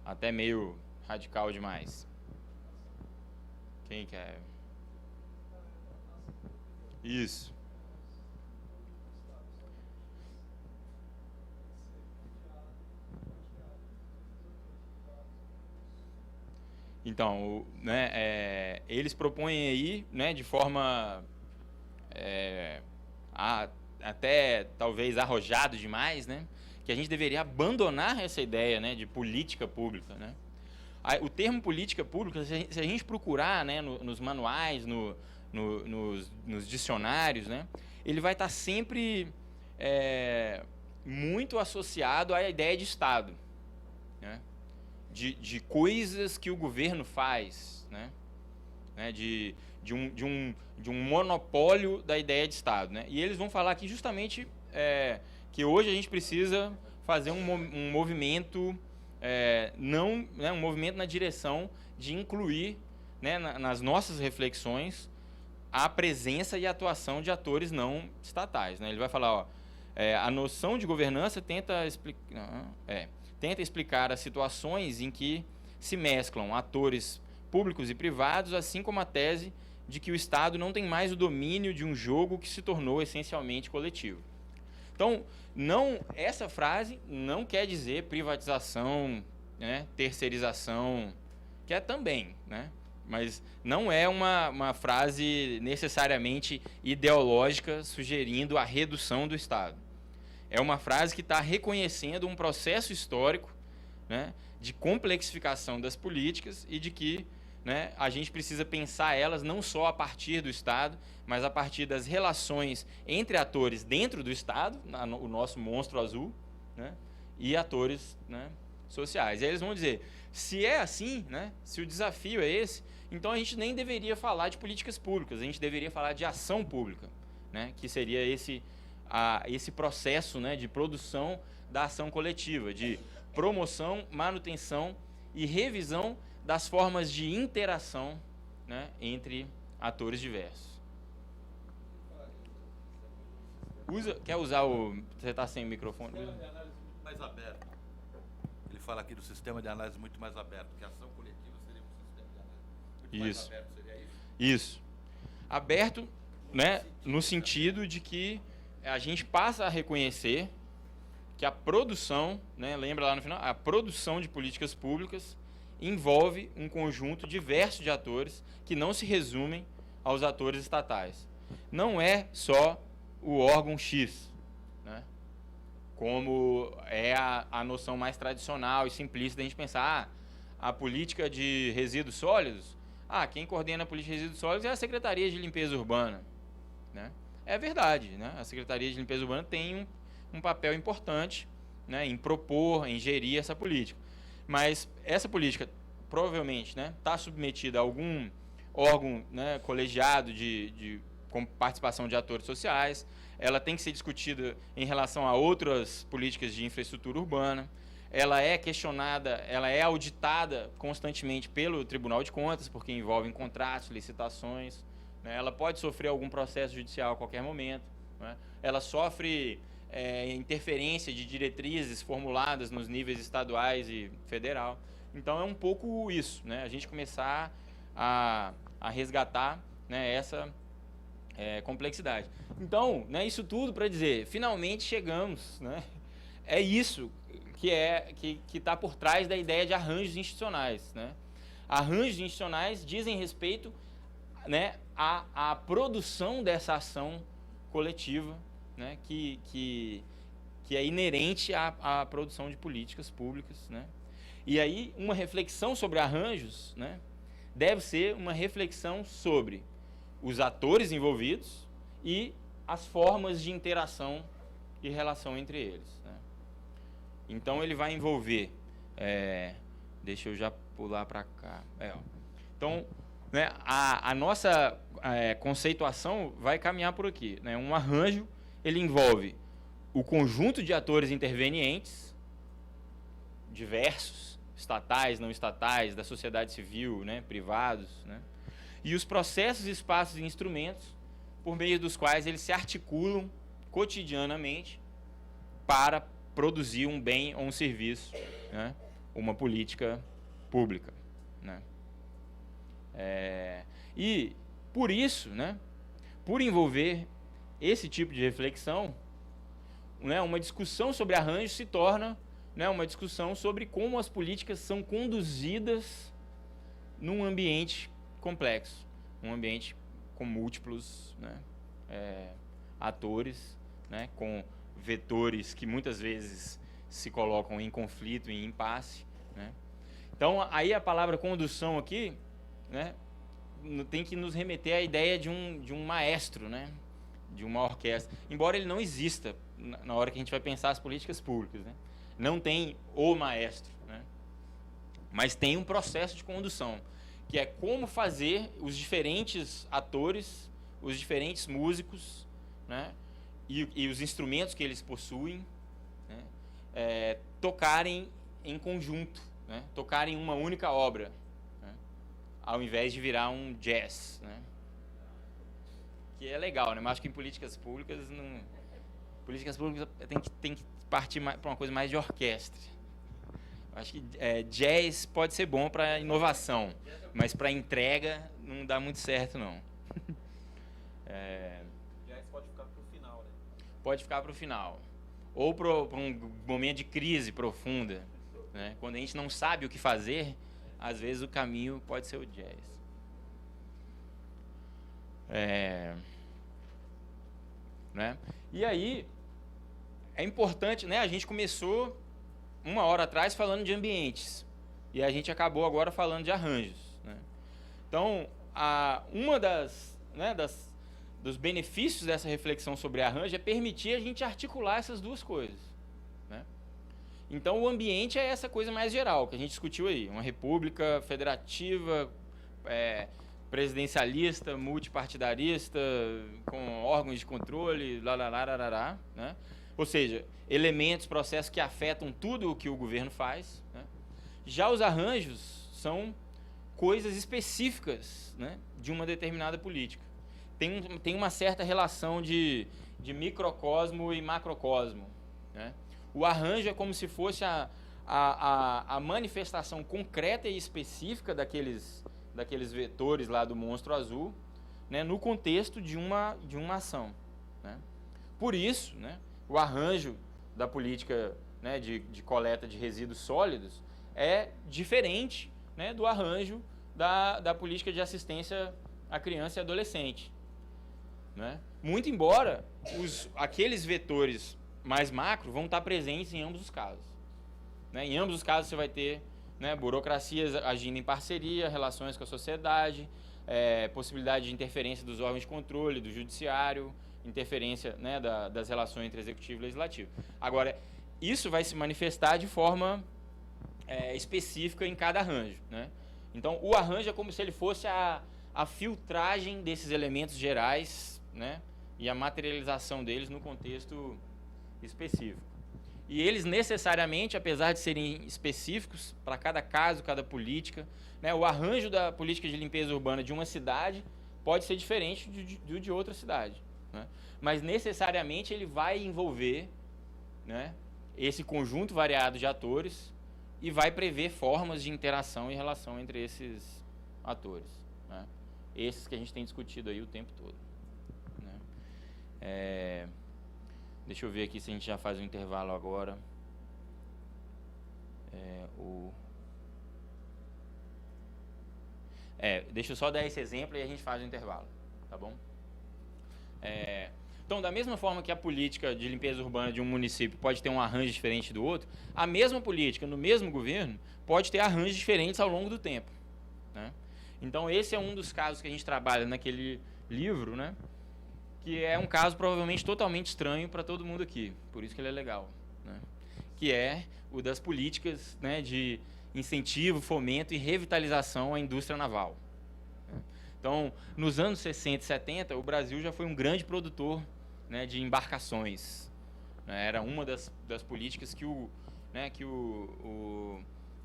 Até meio radical demais. Quem quer? Isso. Então, né, eles propõem aí, né, de forma até talvez arrojado demais, né, que a gente deveria abandonar essa ideia, né, de política pública. Né. O termo política pública, se a gente procurar, né, nos manuais, nos dicionários, né, ele vai estar sempre muito associado à ideia de Estado, né, de coisas que o governo faz, né, de um monopólio da ideia de Estado. Né? E eles vão falar aqui justamente que hoje a gente precisa fazer um movimento, um movimento na direção de incluir, né, nas nossas reflexões a presença e a atuação de atores não estatais. Né? Ele vai falar, a noção de governança tenta explicar as situações em que se mesclam atores públicos e privados, assim como a tese de que o Estado não tem mais o domínio de um jogo que se tornou essencialmente coletivo. Então, essa frase não quer dizer privatização, né, terceirização, que é também, né, mas não é uma frase necessariamente ideológica sugerindo a redução do Estado. É uma frase que está reconhecendo um processo histórico, né, de complexificação das políticas e de que, né, a gente precisa pensar elas não só a partir do Estado, mas a partir das relações entre atores dentro do Estado, o nosso monstro azul, né, e atores, né, sociais. E aí eles vão dizer, se é assim, né, se o desafio é esse, então a gente nem deveria falar de políticas públicas, a gente deveria falar de ação pública, né, que seria esse processo, né, de produção da ação coletiva, de promoção, manutenção e revisão das formas de interação, né, entre atores diversos. Quer usar o... Você está sem microfone? Sistema de análise muito mais aberto. Ele fala aqui do sistema de análise muito mais aberto, que a ação coletiva seria um sistema de análise muito mais aberto, seria isso? Isso. Aberto, né, no sentido de que a gente passa a reconhecer que a produção, né, lembra lá no final, a produção de políticas públicas envolve um conjunto diverso de atores que não se resumem aos atores estatais. Não é só o órgão X, né, como é a noção mais tradicional e simplista da gente pensar, a política de resíduos sólidos, quem coordena a política de resíduos sólidos é a Secretaria de Limpeza Urbana. Né? É verdade, né? A Secretaria de Limpeza Urbana tem um papel importante, né, em propor, em gerir essa política. Mas essa política provavelmente está submetida a algum órgão, né, colegiado com participação de atores sociais, ela tem que ser discutida em relação a outras políticas de infraestrutura urbana, ela é questionada, ela é auditada constantemente pelo Tribunal de Contas, porque envolve contratos, licitações, né, ela pode sofrer algum processo judicial a qualquer momento, né, ela sofre interferência de diretrizes formuladas nos níveis estaduais e federal. Então é um pouco isso, né? A gente começar a resgatar, né, essa complexidade. Então, né, isso tudo para dizer, finalmente chegamos, né? É isso que está por trás da ideia de arranjos institucionais, né? Arranjos institucionais dizem respeito, né, à produção dessa ação coletiva, né, que é inerente à produção de políticas públicas, né? E aí uma reflexão sobre arranjos, né, deve ser uma reflexão sobre os atores envolvidos e as formas de interação e relação entre eles, né? Então ele vai envolver, deixa eu já pular para cá, então, né, a nossa conceituação vai caminhar por aqui, né? Um arranjo, ele envolve o conjunto de atores intervenientes, diversos, estatais, não estatais, da sociedade civil, né, privados, né, e os processos, espaços e instrumentos por meio dos quais eles se articulam cotidianamente para produzir um bem ou um serviço, né, uma política pública, né. E por isso, né, por envolver esse tipo de reflexão, né, uma discussão sobre arranjos se torna, né, uma discussão sobre como as políticas são conduzidas num ambiente complexo, um ambiente com múltiplos, né, atores, né, com vetores que muitas vezes se colocam em conflito, em impasse, né. Então, aí a palavra condução aqui, né, tem que nos remeter à ideia de um maestro, né, de uma orquestra, embora ele não exista na hora que a gente vai pensar as políticas públicas, né. Não tem o maestro, né, mas tem um processo de condução, que é como fazer os diferentes atores, os diferentes músicos, né, e os instrumentos que eles possuem, né, tocarem em conjunto, né, tocarem uma única obra, né, ao invés de virar um jazz, né, que é legal, né, mas acho que em políticas públicas tem que partir para uma coisa mais de orquestra. Acho que jazz pode ser bom para inovação, mas para entrega não dá muito certo, não. Jazz pode ficar para o final, né? Pode ficar para o final. Ou para um momento de crise profunda, né? Quando a gente não sabe o que fazer, às vezes o caminho pode ser o jazz. Né? E aí, é importante, né? A gente começou uma hora atrás falando de ambientes e a gente acabou agora falando de arranjos, né? Então, uma dos benefícios dessa reflexão sobre arranjo é permitir a gente articular essas duas coisas, né? Então, o ambiente é essa coisa mais geral que a gente discutiu aí, uma república federativa, presidencialista, multipartidarista, com órgãos de controle, né? Ou seja, elementos, processos que afetam tudo o que o governo faz, né? Já os arranjos são coisas específicas, né, de uma determinada política. Tem uma certa relação de microcosmo e macrocosmo, né? O arranjo é como se fosse a manifestação concreta e específica daqueles vetores lá do monstro azul, né, no contexto de uma ação, né? Por isso, né, o arranjo da política, né, de coleta de resíduos sólidos é diferente, né, do arranjo da política de assistência à criança e adolescente, né? Muito embora aqueles vetores mais macro vão estar presentes em ambos os casos, né? Em ambos os casos você vai ter, né, burocracias agindo em parceria, relações com a sociedade, possibilidade de interferência dos órgãos de controle, do judiciário, interferência, né, das relações entre executivo e legislativo. Agora, isso vai se manifestar de forma específica em cada arranjo, né? Então, o arranjo é como se ele fosse a filtragem desses elementos gerais, né, e a materialização deles no contexto específico. E eles necessariamente, apesar de serem específicos para cada caso, cada política, né, o arranjo da política de limpeza urbana de uma cidade pode ser diferente de outra cidade, né? Mas necessariamente ele vai envolver, né, esse conjunto variado de atores e vai prever formas de interação e relação entre esses atores, né? Esses que a gente tem discutido aí o tempo todo, né? Deixa eu ver aqui se a gente já faz um intervalo agora. Deixa eu só dar esse exemplo e a gente faz o intervalo, tá bom? Então, da mesma forma que a política de limpeza urbana de um município pode ter um arranjo diferente do outro, a mesma política no mesmo governo pode ter arranjos diferentes ao longo do tempo, né? Então, esse é um dos casos que a gente trabalha naquele livro, né? Que é um caso provavelmente totalmente estranho para todo mundo aqui, por isso que ele é legal, né? Que é o das políticas, né, de incentivo, fomento e revitalização à indústria naval. Então, nos anos 60 e 70, o Brasil já foi um grande produtor, né, de embarcações, né? Era uma das políticas que o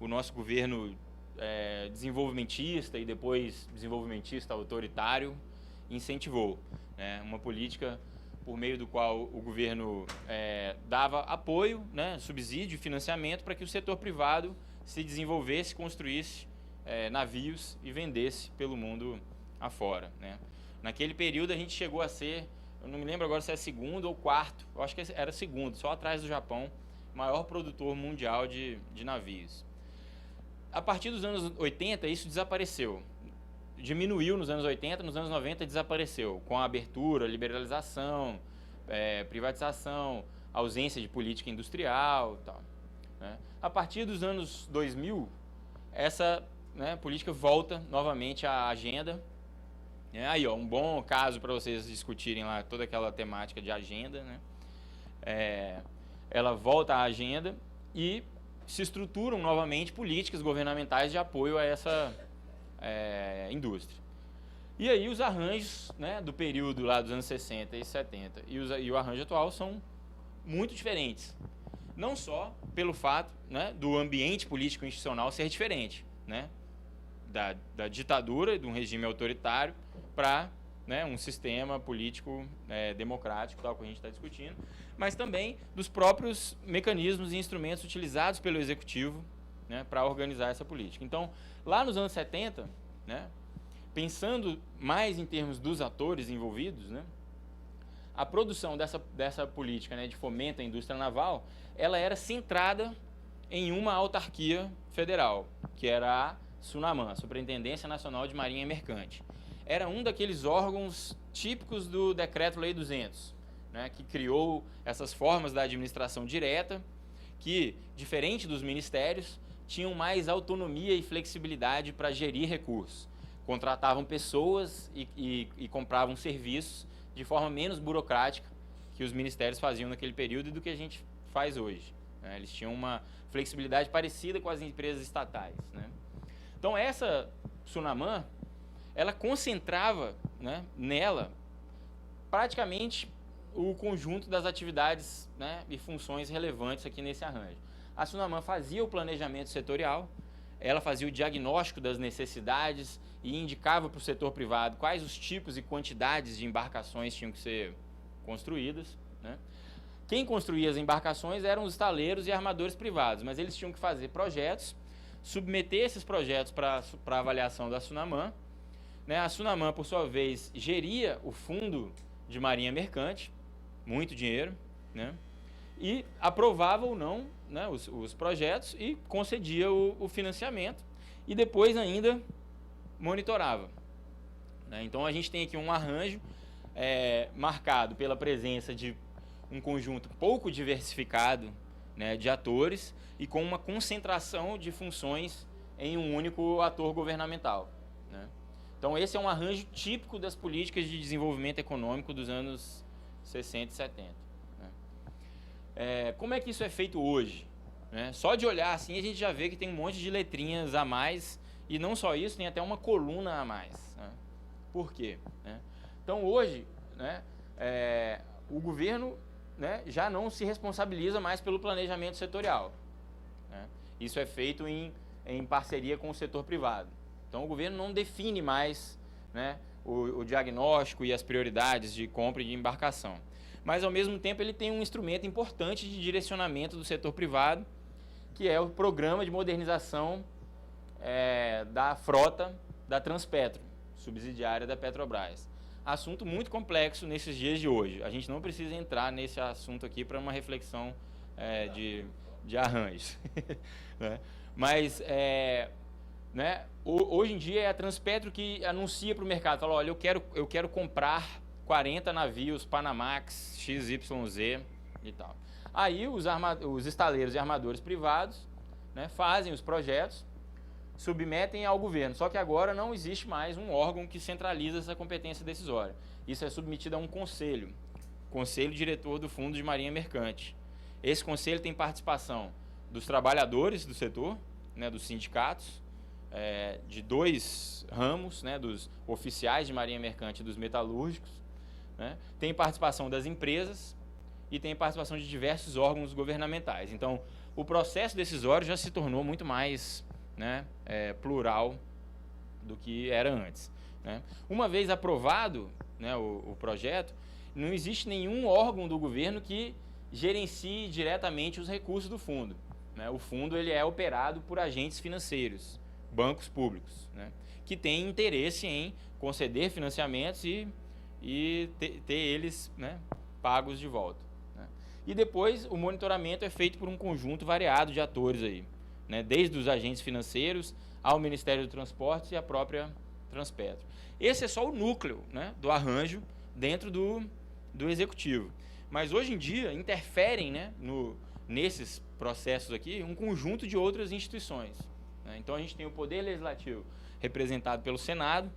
nosso governo desenvolvimentista e depois desenvolvimentista autoritário incentivou, né? Uma política por meio do qual o governo dava apoio, né, subsídio, financiamento para que o setor privado se desenvolvesse, construísse navios e vendesse pelo mundo afora, né? Naquele período a gente chegou a ser, eu não me lembro agora se é segundo ou quarto, eu acho que era segundo, só atrás do Japão, maior produtor mundial de navios. A partir dos anos 80 isso desapareceu. Diminuiu nos anos 80, nos anos 90 desapareceu, com a abertura, liberalização, privatização, ausência de política industrial e tal, né? A partir dos anos 2000, essa, né, política volta novamente à agenda. Aí, ó, um bom caso para vocês discutirem lá toda aquela temática de agenda, né? Ela volta à agenda e se estruturam novamente políticas governamentais de apoio a essa indústria. E aí os arranjos, né, do período lá dos anos 60 e 70 e o arranjo atual são muito diferentes. Não só pelo fato, né, do ambiente político institucional ser diferente, né, da ditadura, de um regime autoritário, para, né, um sistema político democrático, tal que a gente está discutindo, mas também dos próprios mecanismos e instrumentos utilizados pelo executivo, né, para organizar essa política. Então, lá nos anos 70, né, pensando mais em termos dos atores envolvidos, né, a produção dessa política, né, de fomento à indústria naval, ela era centrada em uma autarquia federal, que era a SUNAMAN, Superintendência Nacional de Marinha Mercante. Era um daqueles órgãos típicos do Decreto-Lei 200, né, que criou essas formas da administração direta, que, diferente dos ministérios, tinham mais autonomia e flexibilidade para gerir recursos. Contratavam pessoas e compravam serviços de forma menos burocrática que os ministérios faziam naquele período e do que a gente faz hoje, né? Eles tinham uma flexibilidade parecida com as empresas estatais, né? Então, essa SUNAMAN, ela concentrava, né, nela praticamente o conjunto das atividades, né, e funções relevantes aqui nesse arranjo. A SUNAMAN fazia o planejamento setorial, ela fazia o diagnóstico das necessidades e indicava para o setor privado quais os tipos e quantidades de embarcações tinham que ser construídas, né? Quem construía as embarcações eram os estaleiros e armadores privados, mas eles tinham que fazer projetos, submeter esses projetos para avaliação da SUNAMAN, né? A SUNAMAN, por sua vez, geria o fundo de marinha mercante, muito dinheiro, né? E aprovava ou não, né, os projetos e concedia o financiamento e depois ainda monitorava, né? Então a gente tem aqui um arranjo marcado pela presença de um conjunto pouco diversificado, né, de atores e com uma concentração de funções em um único ator governamental, né? Então esse é um arranjo típico das políticas de desenvolvimento econômico dos anos 60 e 70. Como é que isso é feito hoje, né? Só de olhar assim a gente já vê que tem um monte de letrinhas a mais e não só isso, tem até uma coluna a mais, né? Por quê, né? Então hoje, né, o governo, né, já não se responsabiliza mais pelo planejamento setorial, né? Isso é feito em parceria com o setor privado. Então o governo não define mais, né, o diagnóstico e as prioridades de compra e de embarcação. Mas, ao mesmo tempo, ele tem um instrumento importante de direcionamento do setor privado, que é o Programa de Modernização da Frota da Transpetro, subsidiária da Petrobras. Assunto muito complexo nesses dias de hoje. A gente não precisa entrar nesse assunto aqui para uma reflexão de arranjos. Né? Mas, né, hoje em dia é a Transpetro que anuncia para o mercado, fala, olha, eu quero comprar 40 navios Panamax XYZ e tal. Aí os estaleiros e armadores privados, né, fazem os projetos, submetem ao governo. Só que agora não existe mais um órgão que centraliza essa competência decisória. Isso é submetido a um conselho, Conselho Diretor do Fundo de Marinha Mercante. Esse conselho tem participação dos trabalhadores do setor, né, dos sindicatos, de dois ramos, né, dos oficiais de Marinha Mercante e dos metalúrgicos, né, tem participação das empresas e tem participação de diversos órgãos governamentais. Então, o processo decisório já se tornou muito mais, né, plural do que era antes. Né? Uma vez aprovado, né, o projeto, não existe nenhum órgão do governo que gerencie diretamente os recursos do fundo. Né? O fundo ele é operado por agentes financeiros, bancos públicos, né, que têm interesse em conceder financiamentos e ter eles, né, pagos de volta. Né? E depois o monitoramento é feito por um conjunto variado de atores aí, né, desde os agentes financeiros ao Ministério do Transporte e a própria Transpetro. Esse é só o núcleo, né, do arranjo dentro do executivo. Mas hoje em dia interferem, né, nesses processos aqui um conjunto de outras instituições. Né? Então a gente tem o Poder Legislativo representado pelo Senado.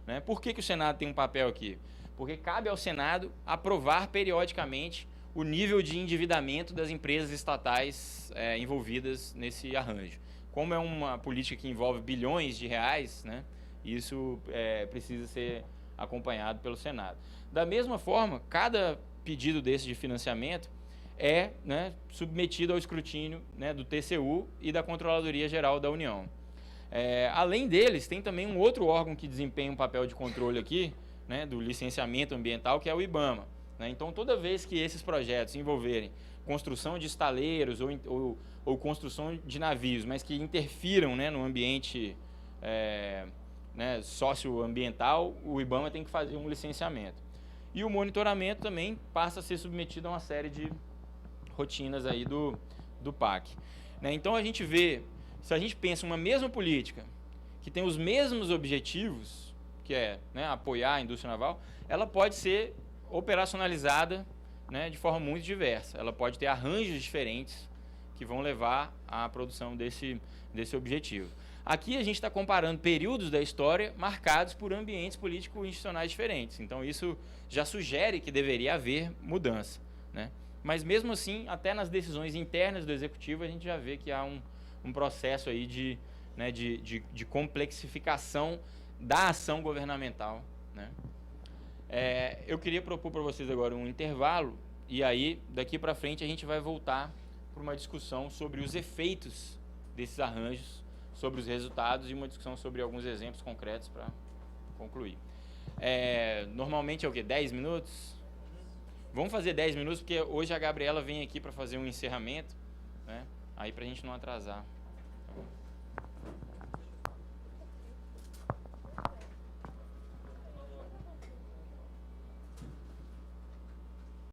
Né? Por que o Senado tem um papel aqui? Porque cabe ao Senado aprovar periodicamente o nível de endividamento das empresas estatais envolvidas nesse arranjo. Como é uma política que envolve bilhões de reais, né, isso precisa ser acompanhado pelo Senado. Da mesma forma, cada pedido desse de financiamento né, submetido ao escrutínio, né, do TCU e da Controladoria Geral da União. Além deles, tem também um outro órgão que desempenha um papel de controle aqui, né, do licenciamento ambiental, que é o IBAMA. Né? Então, toda vez que esses projetos envolverem construção de estaleiros ou construção de navios, mas que interfiram, né, no ambiente né, socioambiental, o IBAMA tem que fazer um licenciamento. E o monitoramento também passa a ser submetido a uma série de rotinas aí do PAC. Né? Então, a gente vê, se a gente pensa uma mesma política que tem os mesmos objetivos, que é, né, apoiar a indústria naval, ela pode ser operacionalizada, né, de forma muito diversa. Ela pode ter arranjos diferentes que vão levar à produção desse objetivo. Aqui a gente está comparando períodos da história marcados por ambientes político-institucionais diferentes. Então isso já sugere que deveria haver mudança. Né? Mas mesmo assim, até nas decisões internas do Executivo, a gente já vê que há um processo aí de complexificação da ação governamental. Né? Eu queria propor para vocês agora um intervalo, e aí, daqui para frente, a gente vai voltar para uma discussão sobre os efeitos desses arranjos, sobre os resultados e uma discussão sobre alguns exemplos concretos para concluir. Normalmente é o quê? 10 minutos? Vamos fazer 10 minutos, porque hoje a Gabriela vem aqui para fazer um encerramento, né? Aí para a gente não atrasar.